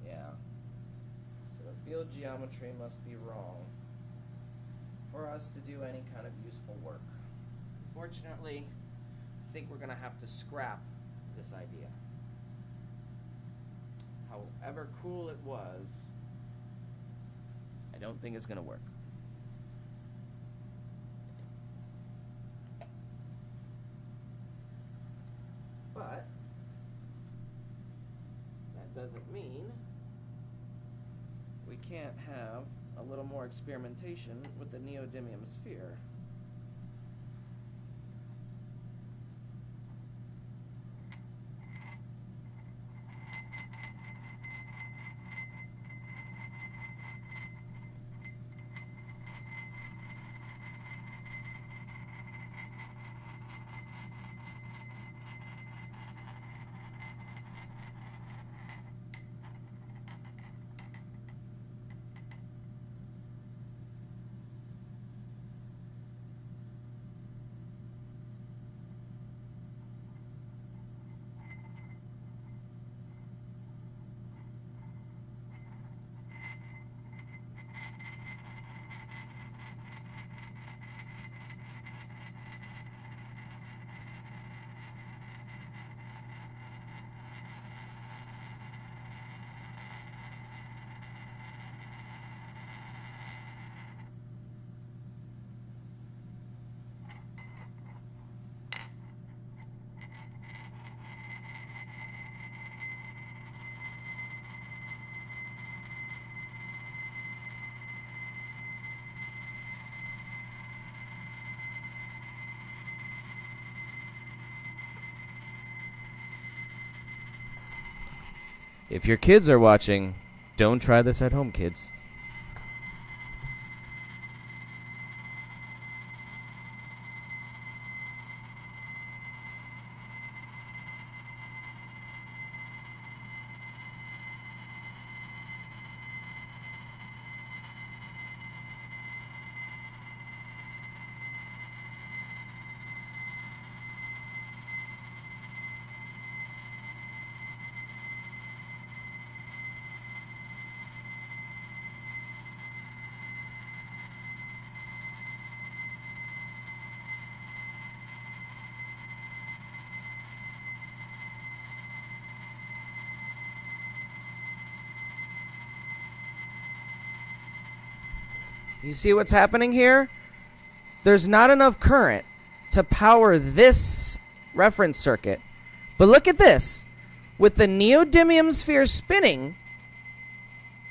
Yeah. So the field geometry must be wrong for us to do any kind of useful work. Unfortunately, I think we're going to have to scrap this idea. However cool it was, I don't think it's going to work. But that doesn't mean we can't have a little more experimentation with the neodymium sphere. If your kids are watching, don't try this at home, kids. You see what's happening here? There's not enough current to power this reference circuit. But look at this. With the neodymium sphere spinning,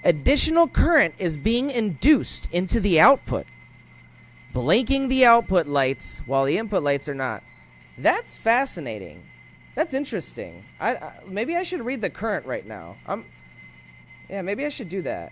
additional current is being induced into the output, blinking the output lights while the input lights are not. That's fascinating. That's interesting. Maybe I should read the current right now. Yeah, maybe I should do that.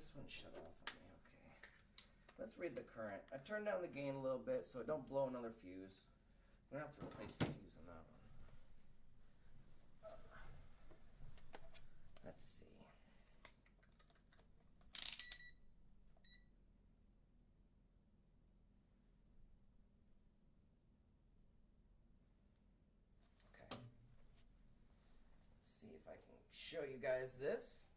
this one shut off on me? Okay. Let's read the current. I turned down the gain a little bit so it don't blow another fuse. I'm gonna have to replace the fuse on that one. Let's see. Okay. Let's see if I can show you guys this.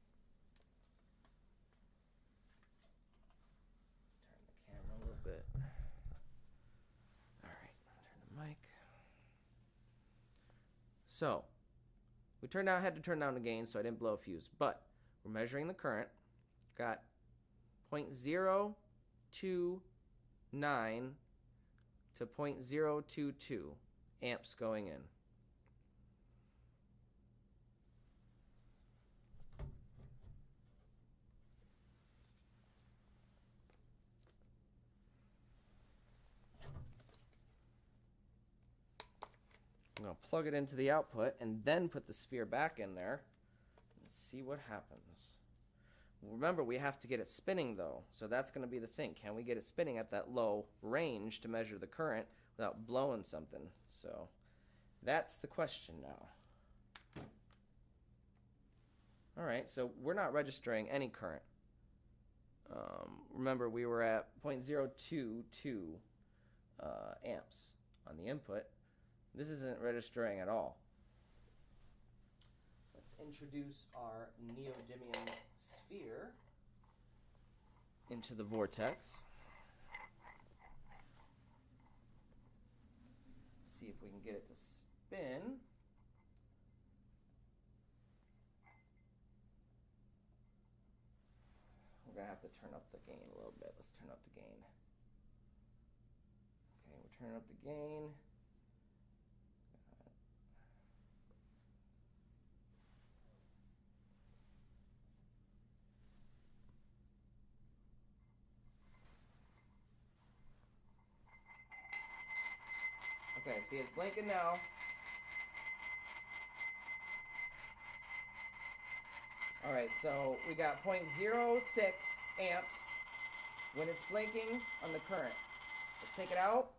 Turn the camera a little bit. All right, turn the mic. So, we had to turn down the gain so I didn't blow a fuse, but we're measuring the current. Got 0.029 to 0.022 amps going in. I'm going to plug it into the output and then put the sphere back in there and see what happens. Remember, we have to get it spinning though, so that's going to be the thing. Can we get it spinning at that low range to measure the current without blowing something? So that's the question now. All right, so we're not registering any current. Remember, we were at 0.022 amps on the input. This isn't registering at all. Let's introduce our neodymium sphere into the vortex. See if we can get it to spin. We're going to have to turn up the gain a little bit. Let's turn up the gain. Okay, we're turning up the gain. Okay, see, it's blinking now. All right, so we got 0.06 amps when it's blinking on the current. Let's take it out.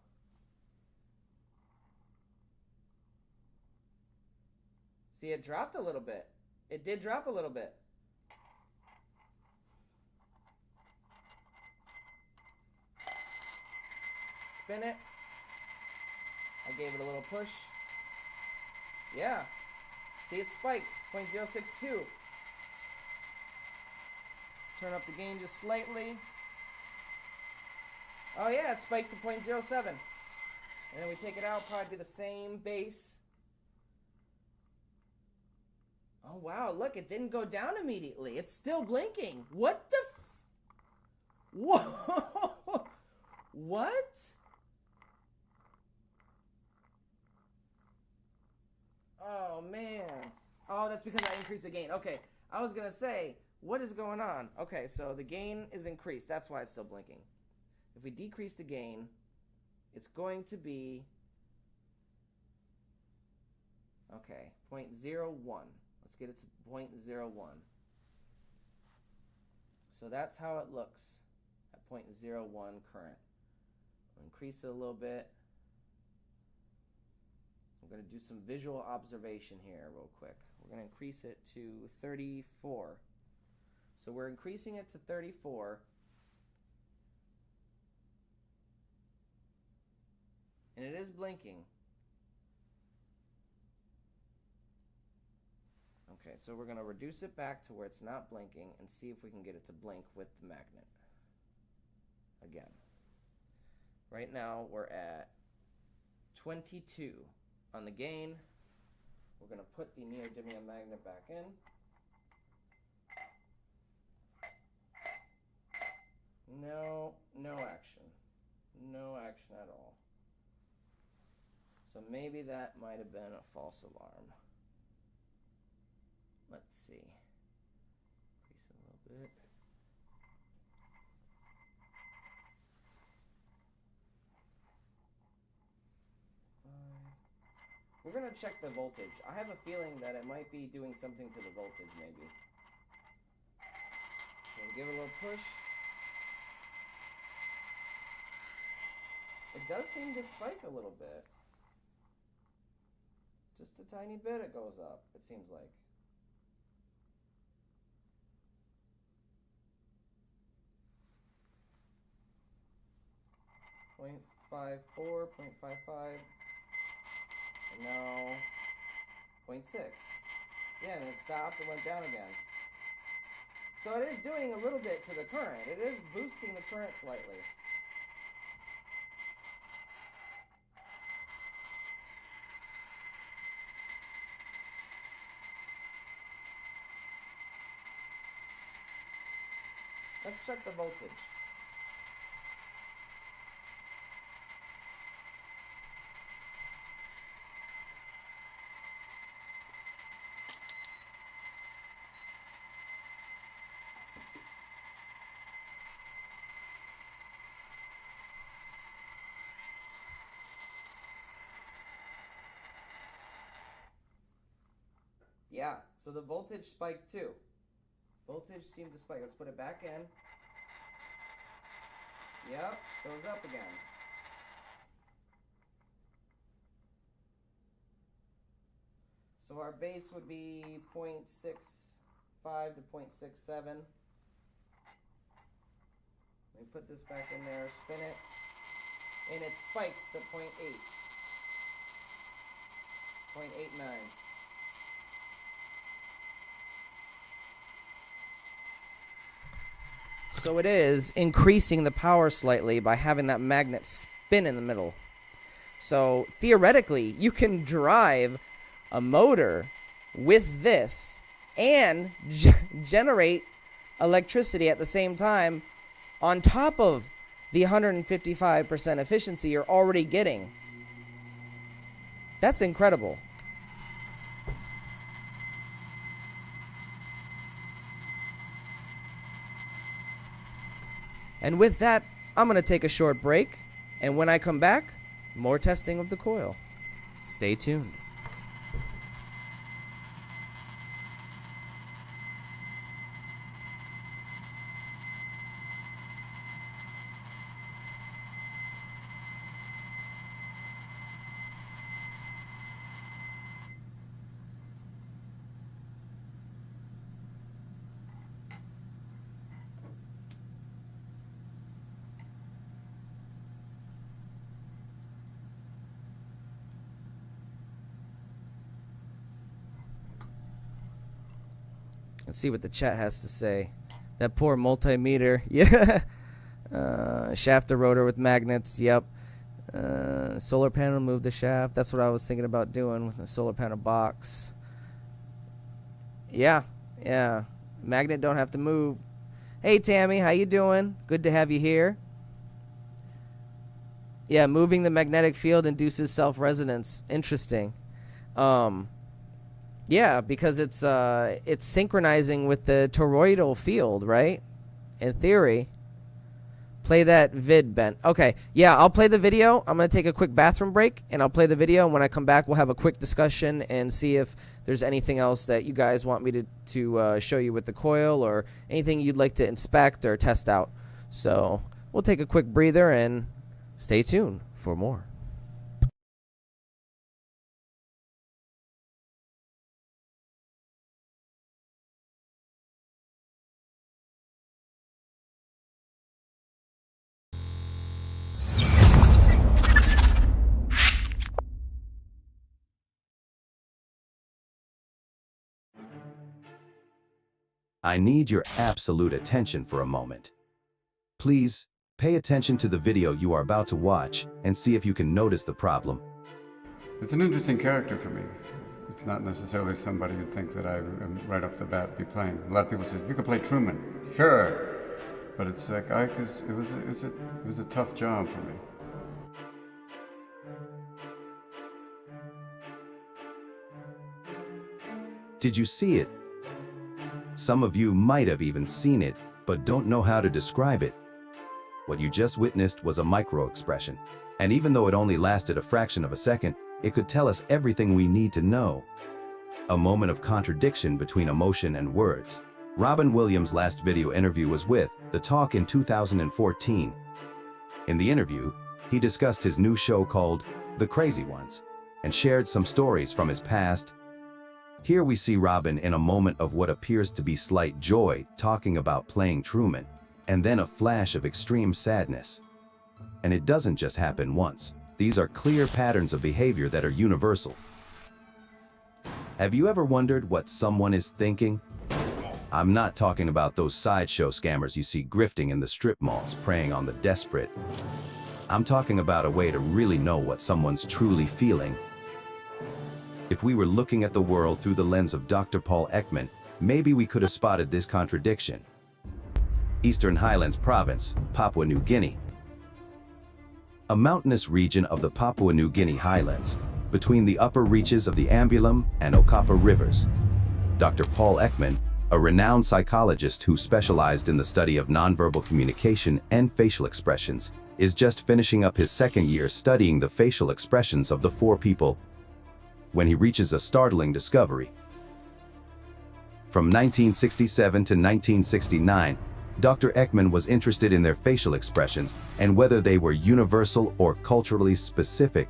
See, it dropped a little bit. It did drop a little bit. Spin it. I gave it a little push. Yeah. See, it spiked. 0.062. Turn up the gain just slightly. Oh yeah, it spiked to 0.07. And then we take it out, probably do the same base. Oh wow, look, it didn't go down immediately. It's still blinking. What the Whoa! What? Oh man. Oh, that's because I increased the gain. Okay, I was gonna say, what is going on? Okay, so the gain is increased. That's why it's still blinking. If we decrease the gain, it's going to be, okay, 0.01. Let's get it to 0.01. So that's how it looks at 0.01 current. We'll increase it a little bit. I'm going to do some visual observation here real quick. We're going to increase it to 34. So we're increasing it to 34. And it is blinking. Okay, so we're going to reduce it back to where it's not blinking and see if we can get it to blink with the magnet. Again. Right now we're at 22 on the gain. We're going to put the neodymium magnet back in. No action. No action at all. So maybe that might have been a false alarm. Let's see. Increase it a little bit. We're going to check the voltage. I have a feeling that it might be doing something to the voltage, maybe. Okay, we give it a little push. It does seem to spike a little bit. Just a tiny bit it goes up, it seems like. .54, 0.55, and now 0.6. Yeah, and it stopped and went down again. So it is doing a little bit to the current. It is boosting the current slightly. Let's check the voltage. Yeah, so the voltage spiked too. Voltage seemed to spike. Let's put it back in. Yep, goes up again. So our base would be 0.65 to 0.67. Let me put this back in there, spin it, and it spikes to 0.8. 0.89. So it is increasing the power slightly by having that magnet spin in the middle. So theoretically, you can drive a motor with this and generate electricity at the same time on top of the 155% efficiency you're already getting. That's incredible. And with that, I'm going to take a short break, and when I come back, more testing of the coil. Stay tuned. Let's see what the chat has to say. That poor multimeter. Yeah. Shaft to rotor with magnets. Yep. Solar panel, move the shaft. That's what I was thinking about doing with the solar panel box. Yeah. Yeah. Magnet don't have to move. Hey, Tammy. How you doing? Good to have you here. Yeah, moving the magnetic field induces self-resonance. Interesting. Yeah, because it's synchronizing with the toroidal field, right? In theory. Play that vid, Ben. Okay, yeah, I'll play the video. I'm going to take a quick bathroom break, and I'll play the video. And when I come back, we'll have a quick discussion and see if there's anything else that you guys want me to show you with the coil or anything you'd like to inspect or test out. So we'll take a quick breather and stay tuned for more. I need your absolute attention for a moment. Please, pay attention to the video you are about to watch and see if you can notice the problem. It's an interesting character for me. It's not necessarily somebody you'd think that I am right off the bat be playing. A lot of people say, you could play Truman. Sure. But it's like, it was a tough job for me. Did you see it? Some of you might have even seen it, but don't know how to describe it. What you just witnessed was a micro-expression, and even though it only lasted a fraction of a second, it could tell us everything we need to know. A moment of contradiction between emotion and words. Robin Williams' last video interview was with The Talk in 2014. In the interview, he discussed his new show called The Crazy Ones and shared some stories from his past. Here we see Robin in a moment of what appears to be slight joy talking about playing Truman, and then a flash of extreme sadness. And it doesn't just happen once. These are clear patterns of behavior that are universal. Have you ever wondered what someone is thinking? I'm not talking about those sideshow scammers you see grifting in the strip malls, preying on the desperate. I'm talking about a way to really know what someone's truly feeling. If we were looking at the world through the lens of Dr. Paul Ekman, maybe we could have spotted this contradiction. Eastern Highlands Province, Papua New Guinea. A mountainous region of the Papua New Guinea highlands, between the upper reaches of the Ambulum and Okapa rivers. Dr. Paul Ekman, a renowned psychologist who specialized in the study of nonverbal communication and facial expressions, is just finishing up his second year studying the facial expressions of the four people when he reaches a startling discovery. From 1967 to 1969, Dr. Ekman was interested in their facial expressions and whether they were universal or culturally specific.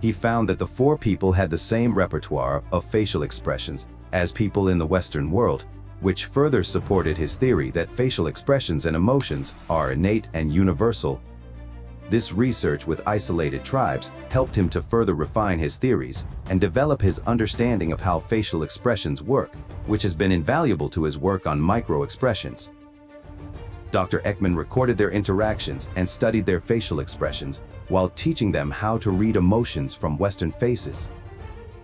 He found that the four people had the same repertoire of facial expressions as people in the Western world, which further supported his theory that facial expressions and emotions are innate and universal. This research with isolated tribes helped him to further refine his theories and develop his understanding of how facial expressions work, which has been invaluable to his work on micro-expressions. Dr. Ekman recorded their interactions and studied their facial expressions while teaching them how to read emotions from Western faces.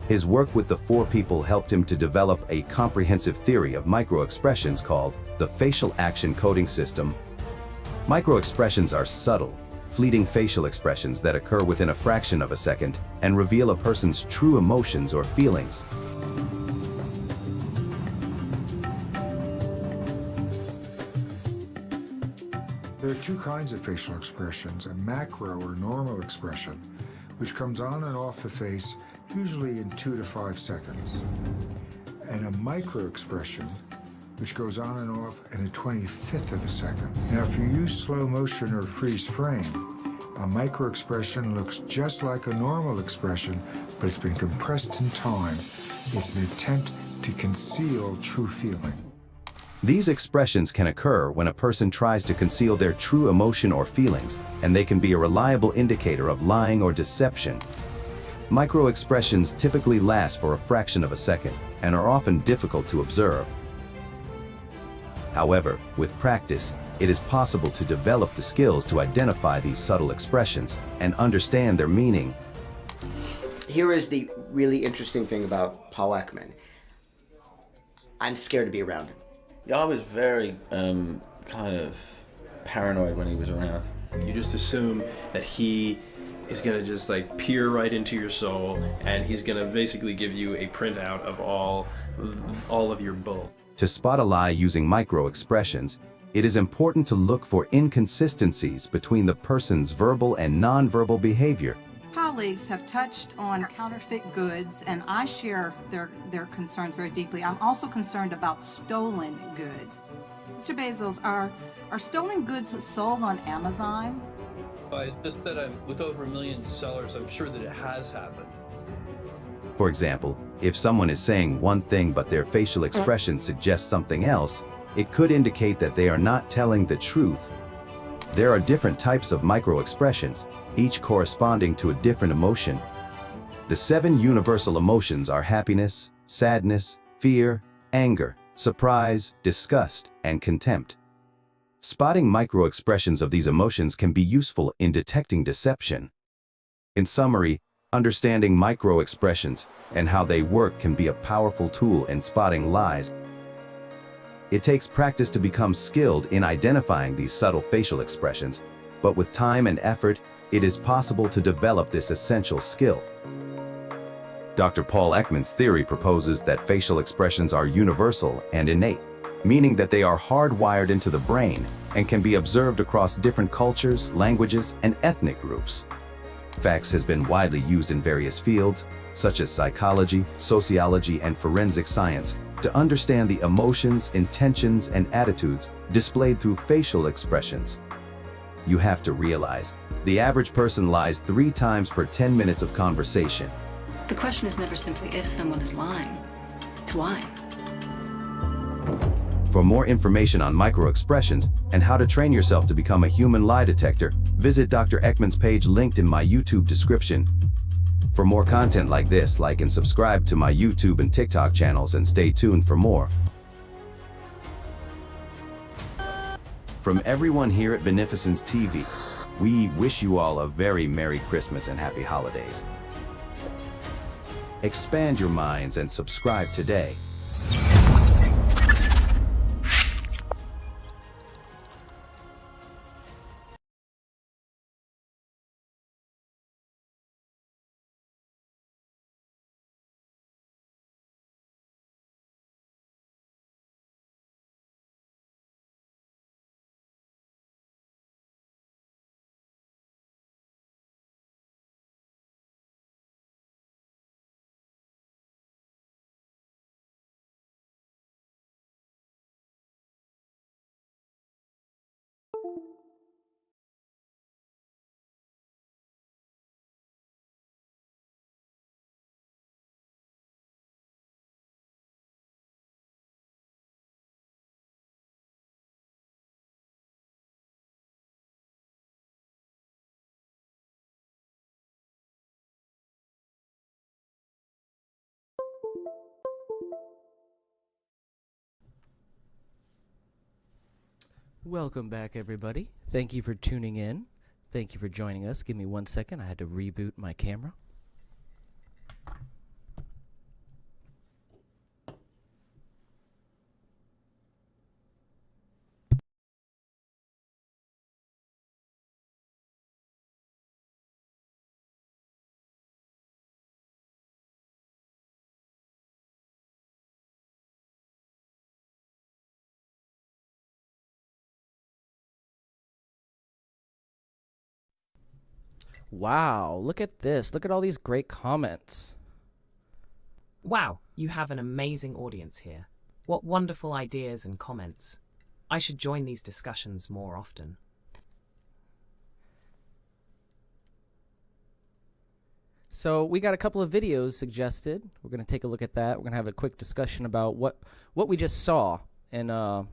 His work with the four people helped him to develop a comprehensive theory of micro-expressions called the facial action coding system. Micro-expressions are subtle, fleeting facial expressions that occur within a fraction of a second and reveal a person's true emotions or feelings. There are two kinds of facial expressions, a macro or normal expression, which comes on and off the face usually in 2 to 5 seconds, and a micro expression, which goes on and off in a 25th of a second. Now, if you use slow motion or freeze frame, a micro expression looks just like a normal expression, but it's been compressed in time. It's an attempt to conceal true feeling. These expressions can occur when a person tries to conceal their true emotion or feelings, and they can be a reliable indicator of lying or deception. Micro-expressions typically last for a fraction of a second and are often difficult to observe. However, with practice, it is possible to develop the skills to identify these subtle expressions and understand their meaning. Here is the really interesting thing about Paul Ekman. I'm scared to be around him. Yeah, I was very kind of paranoid when he was around. You just assume that he is going to just like peer right into your soul, and he's going to basically give you a printout of all of your bull. To spot a lie using micro-expressions, it is important to look for inconsistencies between the person's verbal and nonverbal behavior. Colleagues have touched on counterfeit goods, and I share their concerns very deeply. I'm also concerned about stolen goods. Mr. Bezos, are stolen goods sold on Amazon? It's just that with over 1 million sellers, I'm sure that it has happened. For example, if someone is saying one thing but their facial expression suggests something else, it could indicate that they are not telling the truth. There are different types of micro-expressions, each corresponding to a different emotion. The 7 universal emotions are happiness, sadness, fear, anger, surprise, disgust, and contempt. Spotting micro-expressions of these emotions can be useful in detecting deception. In summary, understanding micro-expressions and how they work can be a powerful tool in spotting lies. It takes practice to become skilled in identifying these subtle facial expressions, but with time and effort, it is possible to develop this essential skill. Dr. Paul Ekman's theory proposes that facial expressions are universal and innate, meaning that they are hardwired into the brain and can be observed across different cultures, languages, and ethnic groups. FACS has been widely used in various fields, such as psychology, sociology, and forensic science, to understand the emotions, intentions, and attitudes displayed through facial expressions. You have to realize, the average person lies 3 times per 10 minutes of conversation. The question is never simply if someone is lying, it's why. For more information on microexpressions and how to train yourself to become a human lie detector, visit Dr. Ekman's page linked in my YouTube description. For more content like this, like and subscribe to my YouTube and TikTok channels and stay tuned for more. From everyone here at Beneficence TV, we wish you all a very Merry Christmas and Happy Holidays. Expand your minds and subscribe today. Welcome back, everybody. Thank you for tuning in. Thank you for joining us. Give me 1 second. I had to reboot my camera. Wow, look at this. Look at all these great comments. Wow, you have an amazing audience here. What wonderful ideas and comments. I should join these discussions more often. So we got a couple of videos suggested. We're going to take a look at that. We're going to have a quick discussion about what we just saw and our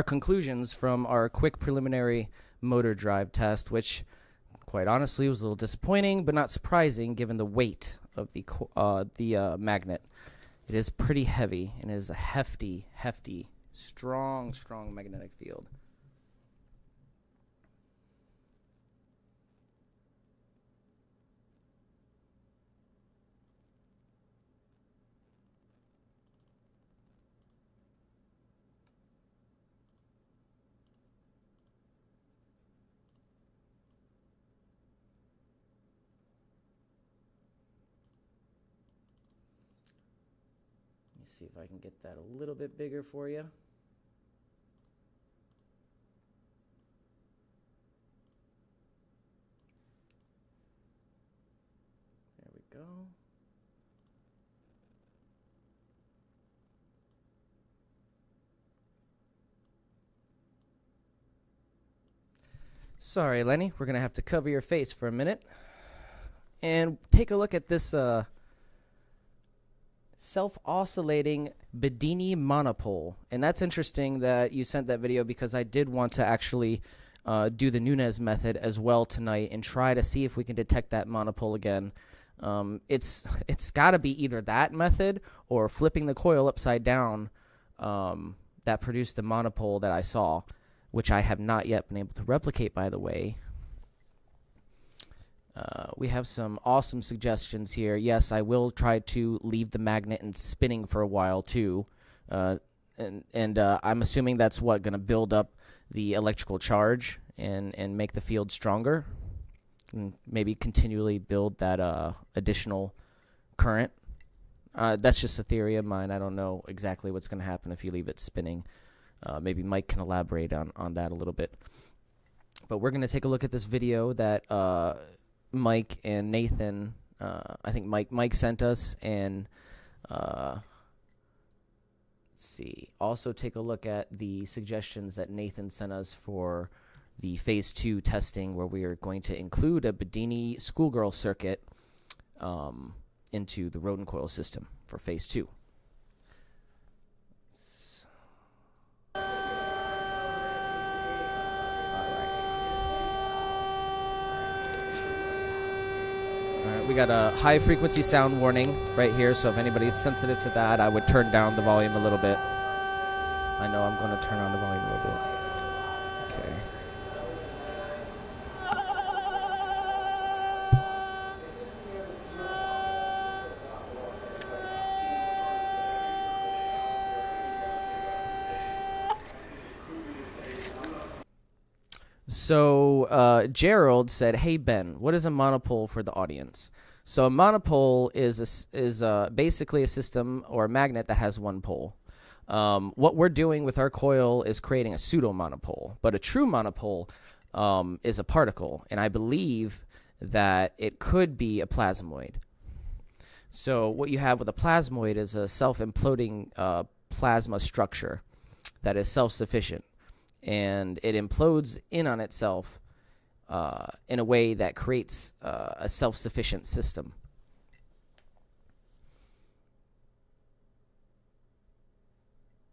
conclusions from our quick preliminary motor drive test, which quite honestly was a little disappointing, but not surprising given the weight of the magnet. It is pretty heavy and it is a hefty, strong magnetic field. See if I can get that a little bit bigger for you. There we go. Sorry, Lenny, we're going to have to cover your face for a minute and take a look at this self-oscillating Bedini monopole. And that's interesting that you sent that video because I did want to actually do the Nunez method as well tonight and try to see if we can detect that monopole again. It's got to be either that method or flipping the coil upside down that produced the monopole that I saw, which I have not yet been able to replicate, by the way. We have some awesome suggestions here. Yes, I will try to leave the magnet in spinning for a while too, and I'm assuming that's what going to build up the electrical charge and make the field stronger, and maybe continually build that additional current. That's just a theory of mine. I don't know exactly what's going to happen if you leave it spinning. Maybe Mike can elaborate on that a little bit. But we're going to take a look at this video that Mike and Nathan, I think Mike sent us, and let's see. Also take a look at the suggestions that Nathan sent us for the phase 2 testing, where we are going to include a Bedini schoolgirl circuit into the Rodin coil system for phase 2. Alright, we got a high frequency sound warning right here, so if anybody's sensitive to that, I would turn down the volume a little bit. I know I'm going to turn on the volume a little bit. Okay. So Gerald said, "Hey Ben, what is a monopole for the audience?" So a monopole is basically a system or a magnet that has one pole. What we're doing with our coil is creating a pseudo monopole, but a true monopole is a particle, and I believe that it could be a plasmoid. So what you have with a plasmoid is a self-imploding plasma structure that is self-sufficient. And it implodes in on itself in a way that creates a self-sufficient system.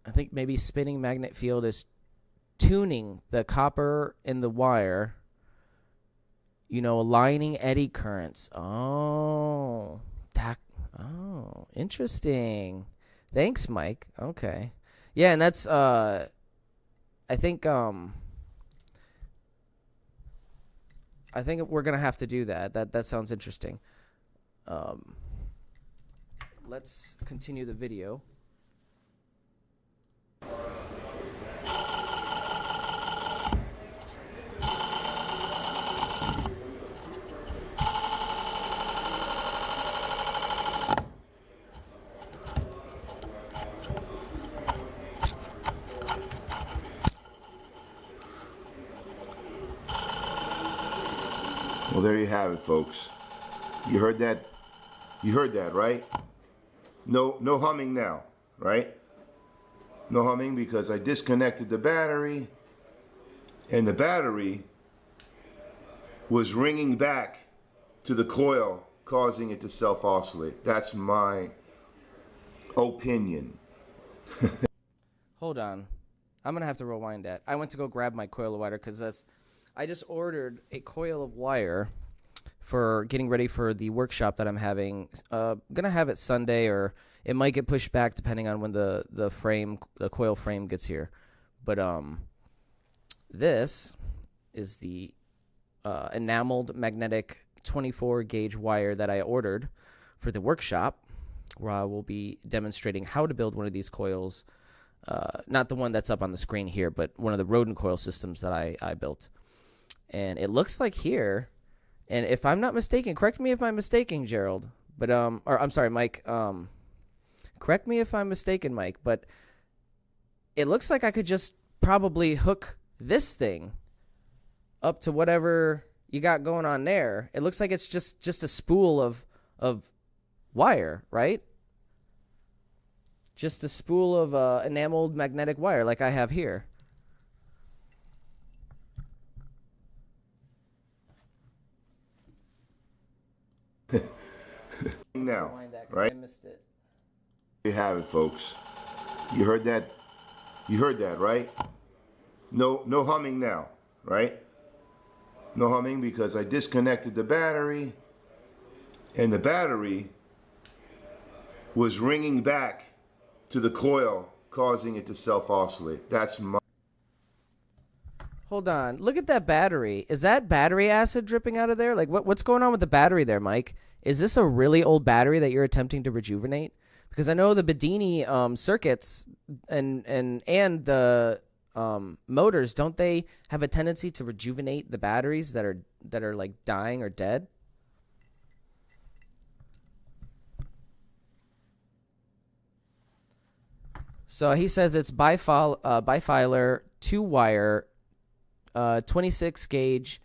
I think maybe spinning magnet field is tuning the copper in the wire, aligning eddy currents. Oh, interesting. Thanks, Mike. Okay. Yeah, and that's I think we're gonna have to do that. That sounds interesting. Let's continue the video. Well, there you have it, folks. You heard that? You heard that, right? No humming now, right? No humming because I disconnected the battery, and the battery was ringing back to the coil, causing it to self-oscillate. That's my opinion. Hold on. I'm going to have to rewind that. I went to go grab my coil of wire because I just ordered a coil of wire for getting ready for the workshop that I'm having. Gonna have it Sunday, or it might get pushed back depending on when the coil frame gets here. But this is the enameled magnetic 24 gauge wire that I ordered for the workshop, where I will be demonstrating how to build one of these coils. Not the one that's up on the screen here, but one of the Rodin coil systems that I built. And it looks like here, and if I'm not mistaken, correct me if I'm mistaken, Gerald, but or I'm sorry, Mike. Correct me if I'm mistaken, Mike, but it looks like I could just probably hook this thing up to whatever you got going on there. It looks like it's just a spool of wire, right? Just a spool of enameled magnetic wire like I have here. Now, right? I missed it. There you have it, folks. You heard that? You heard that, right? No humming now, right? No humming because I disconnected the battery, and the battery was ringing back to the coil, causing it to self-oscillate. That's my... Hold on. Look at that battery. Is that battery acid dripping out of there? Like, what's going on with the battery there, Mike? Is this a really old battery that you're attempting to rejuvenate? Because I know the Bedini circuits and the motors, don't they have a tendency to rejuvenate the batteries that are like dying or dead? So he says it's bifilar 2-wire, 26 gauge,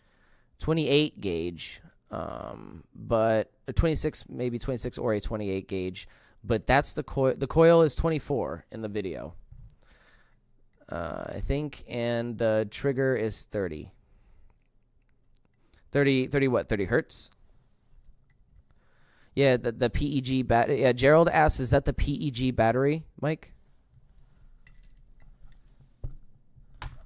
28 gauge, but a 26, maybe 26 or a 28 gauge, But that's the coil. The coil is 24 in the video, I think, and the trigger is 30. 30 what? 30 hertz? Yeah, the PEG battery. Yeah, Gerald asks, is that the PEG battery, Mike?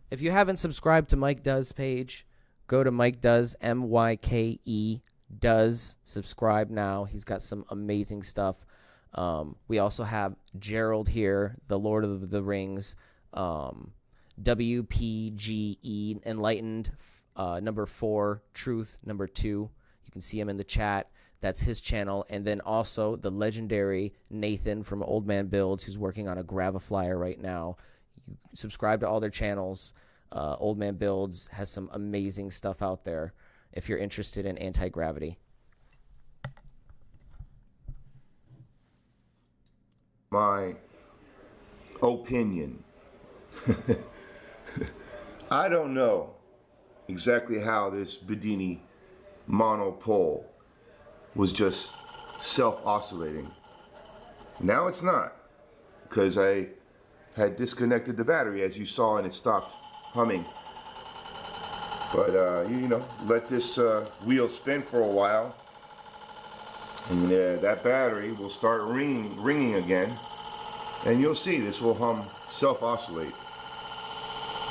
If you haven't subscribed to Mike Does page, go to Mike Does, MYKE Does. Subscribe now. He's got some amazing stuff. We also have Gerald here, the Lord of the Rings, WPGE Enlightened, number 4, Truth, number 2. You can see him in the chat. That's his channel. And then also the legendary Nathan from Old Man Builds, who's working on a Graviflyer right now. You subscribe to all their channels. Old Man Builds has some amazing stuff out there if you're interested in anti-gravity. My opinion. I don't know exactly how this Bedini monopole was just self-oscillating. Now it's not, because I had disconnected the battery, as you saw, and it stopped humming. But you know, let this wheel spin for a while, and that battery will start ringing again, and you'll see this will hum, self-oscillate.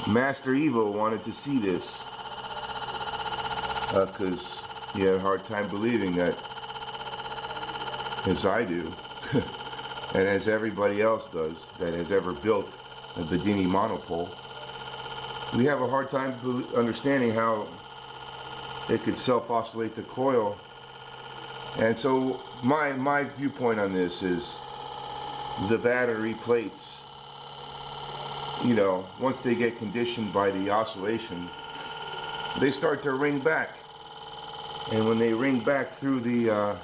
Master Evo wanted to see this because he had a hard time believing that, as I do, and as everybody else does that has ever built a Bedini monopole. We have a hard time understanding how it could self-oscillate the coil. And so my viewpoint on this is the battery plates, you know, once they get conditioned by the oscillation, they start to ring back. And when they ring back through the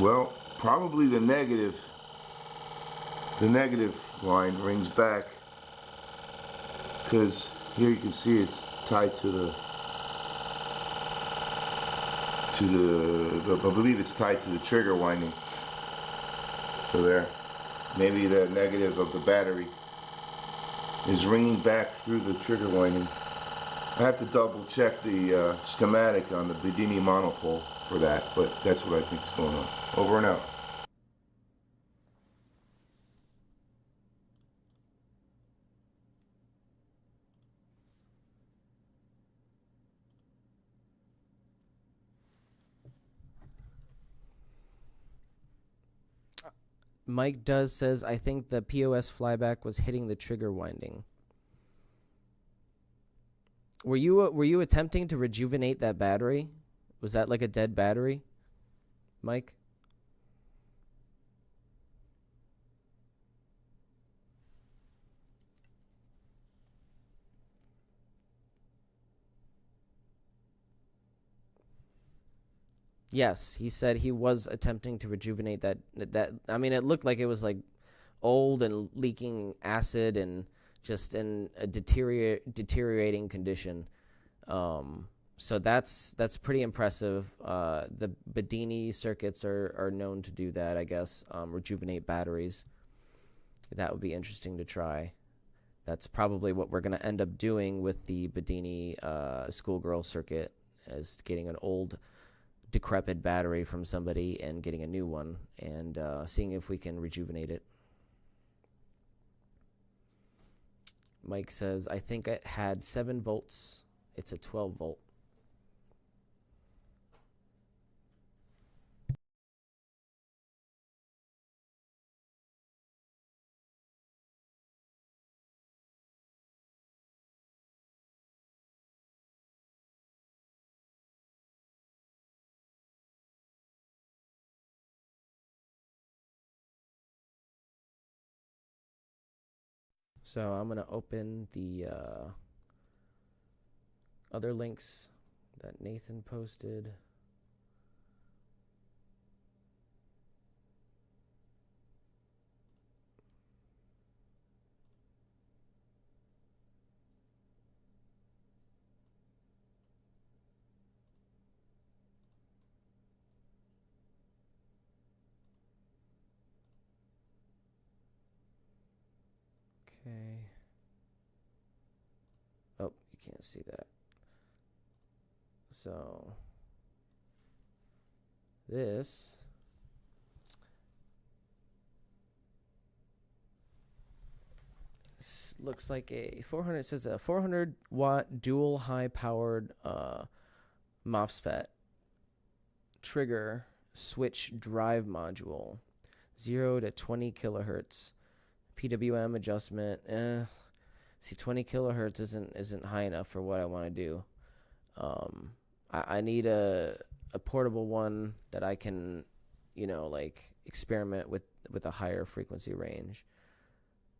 well, probably the negative line rings back, because here you can see it's tied to the I believe it's tied to the trigger winding. So there, maybe the negative of the battery is ringing back through the trigger winding. I have to double check the schematic on the Bedini monopole for that, but that's what I think is going on. Over and out. Mike Does says, I think the POS flyback was hitting the trigger winding. Were you attempting to rejuvenate that battery? Was that like a dead battery, Mike? Yes, he said he was attempting to rejuvenate that. I mean, it looked like it was like old and leaking acid and just in a deteriorating condition. So that's pretty impressive. The Bedini circuits are known to do that, I guess, rejuvenate batteries. That would be interesting to try. That's probably what we're going to end up doing with the Bedini schoolgirl circuit, is getting an old decrepit battery from somebody and getting a new one and seeing if we can rejuvenate it. Mike says, I think it had 7 volts. It's a 12 volt. So I'm going to open the other links that Nathan posted. Okay. Oh, you can't see that. So this looks like a 400. It says a 400 watt dual high powered MOSFET trigger switch drive module, 0 to 20 kilohertz. PWM adjustment. See, 20 kilohertz isn't high enough for what I want to do. I need a portable one that I can, like experiment with a higher frequency range.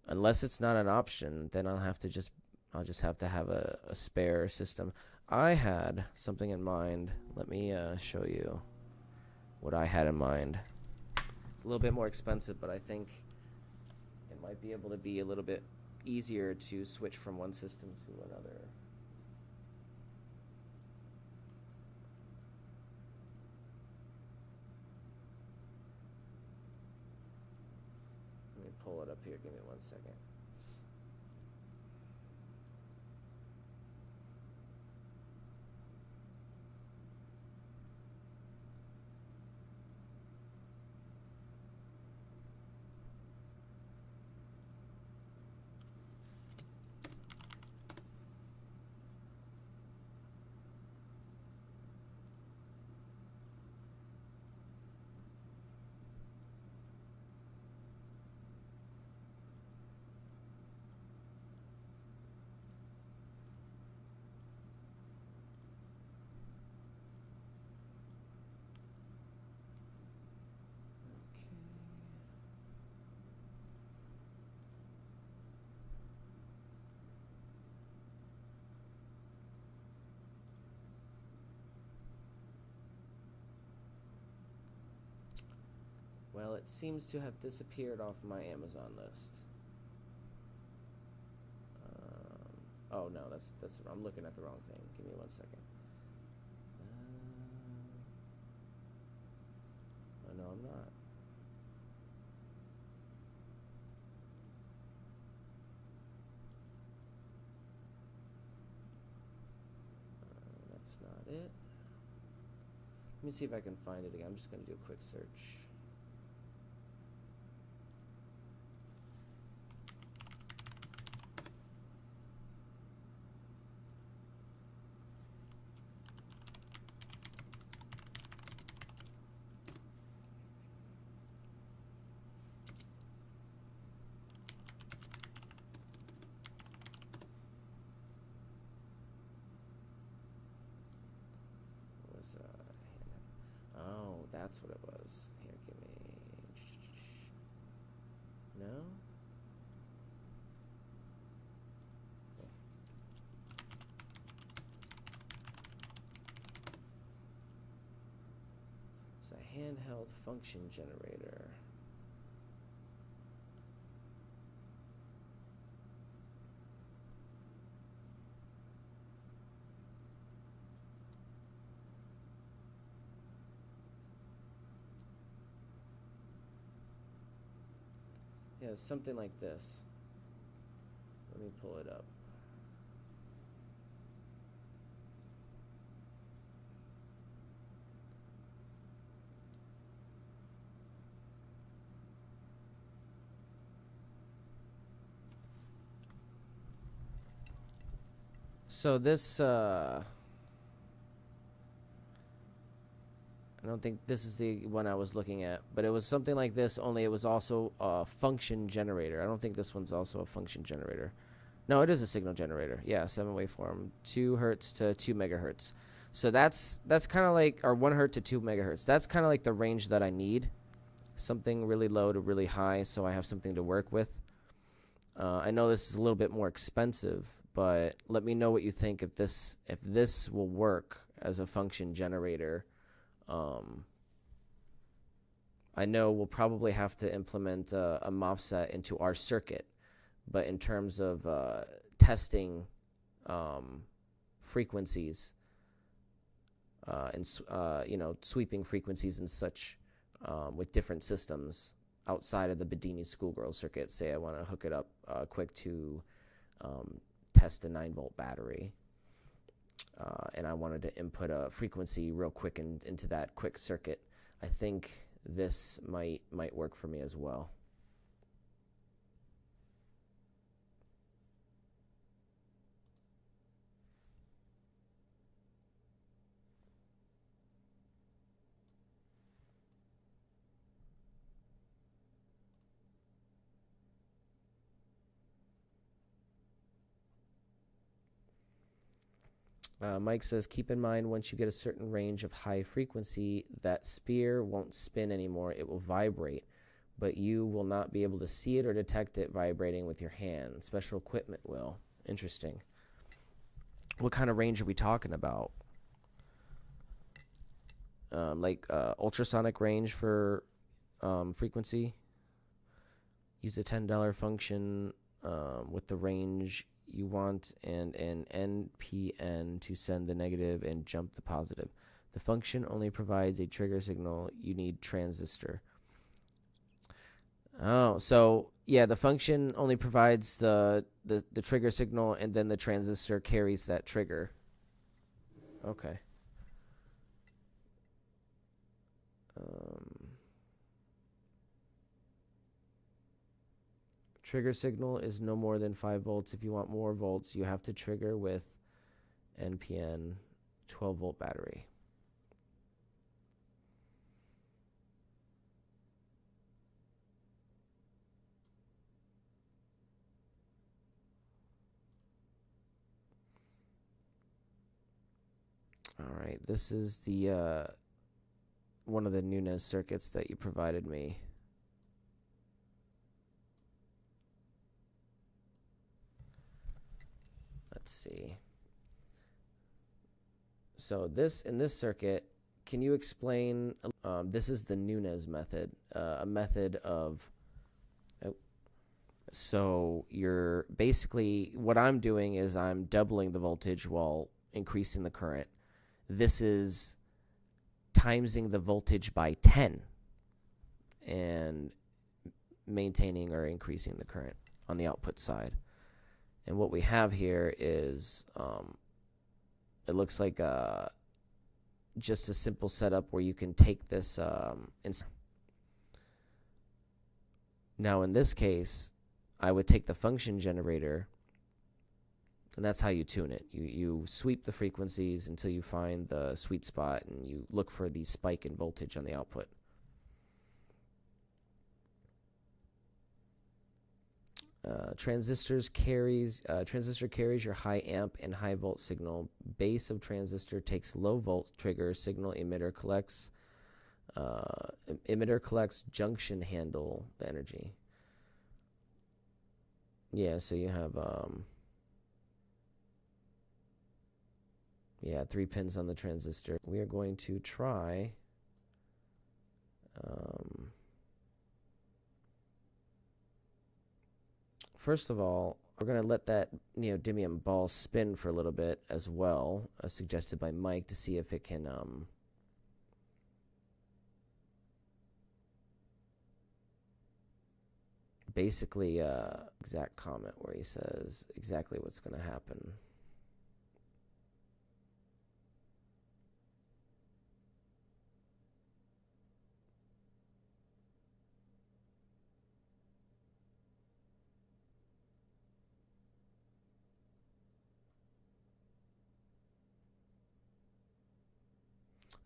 Unless it's not an option, then I'll just have to have a spare system. I had something in mind. Let me show you what I had in mind. It's a little bit more expensive, but I think it might be able to be a little bit easier to switch from one system to another. Let me pull it up here. Give me 1 second. Well, it seems to have disappeared off my Amazon list. Oh no, that's I'm looking at the wrong thing. Give me 1 second. Oh no, I'm not. That's not it. Let me see if I can find it again. I'm just going to do a quick search. Oh, that's what it was. Here, give me... No? It's a handheld function generator. Yeah, something like this. Let me pull it up. So this, I don't think this is the one I was looking at, but it was something like this, only it was also a function generator. I don't think this one's also a function generator. No, it is a signal generator. Yeah, 7 waveform, 2 hertz to 2 megahertz. So that's kind of like, or 1 hertz to 2 megahertz. That's kind of like the range that I need. Something really low to really high, so I have something to work with. I know this is a little bit more expensive, but let me know what you think if this will work as a function generator. I know we'll probably have to implement a MOSFET into our circuit, but in terms of testing frequencies and sweeping frequencies and such with different systems, outside of the Bedini schoolgirl circuit. Say I want to hook it up quick to test a 9-volt battery, and I wanted to input a frequency real quick into that quick circuit. I think this might work for me as well. Mike says, keep in mind once you get a certain range of high frequency, that sphere won't spin anymore. It will vibrate, but you will not be able to see it or detect it vibrating with your hand. Special equipment will. Interesting. What kind of range are we talking about? Like ultrasonic range for frequency? Use a $10 function with the range you want and an NPN to send the negative and jump the positive. The function only provides a trigger signal. You need transistor. Oh, so yeah, the function only provides the trigger signal, and then the transistor carries that trigger. Okay. Trigger signal is no more than 5 volts. If you want more volts, you have to trigger with NPN 12-volt battery. All right, this is the one of the Nunez circuits that you provided me. Let's see. So in this circuit, can you explain, this is the Nunez method, a method of, so you're basically, what I'm doing is I'm doubling the voltage while increasing the current. This is timesing the voltage by 10 and maintaining or increasing the current on the output side. And what we have here is, it looks like just a simple setup where you can take this. Now in this case, I would take the function generator, and that's how you tune it. You sweep the frequencies until you find the sweet spot, and you look for the spike in voltage on the output. Transistor carries your high amp and high volt signal. Base of transistor takes low volt trigger signal. Emitter collects junction handle the energy. Yeah, so you have 3 pins on the transistor. We are going to try first of all, we're going to let that neodymium ball spin for a little bit as well, as suggested by Mike, to see if it can basically exact comment where he says exactly what's going to happen.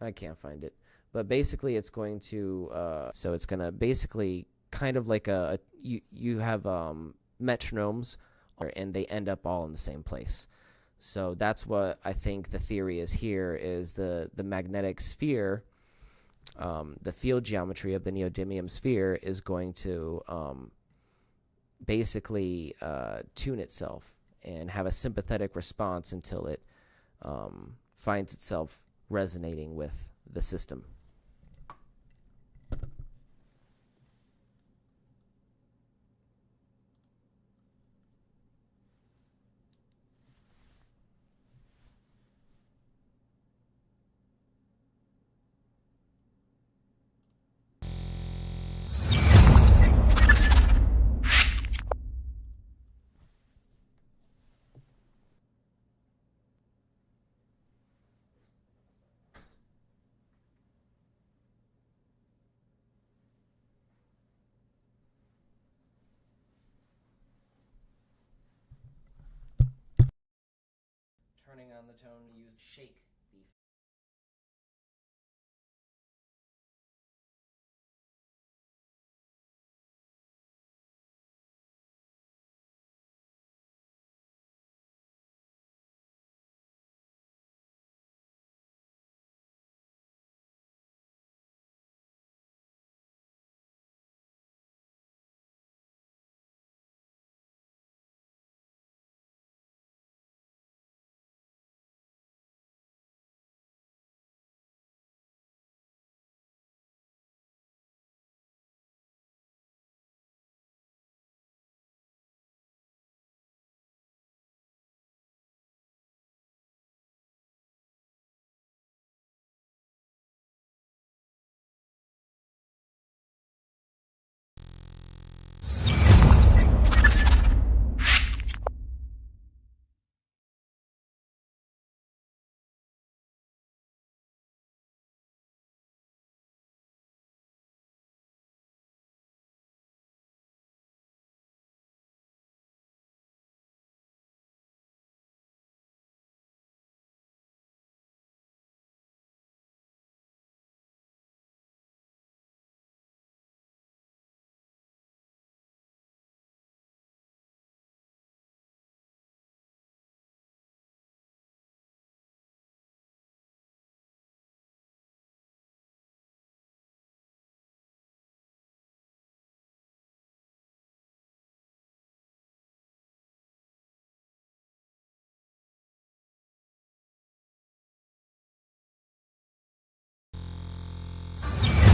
I can't find it, but basically it's going to so it's going to basically kind of like you have metronomes, and they end up all in the same place. So that's what I think the theory is here, is the magnetic sphere, the field geometry of the neodymium sphere is going to basically tune itself and have a sympathetic response until it finds itself resonating with the system. the tone to use shake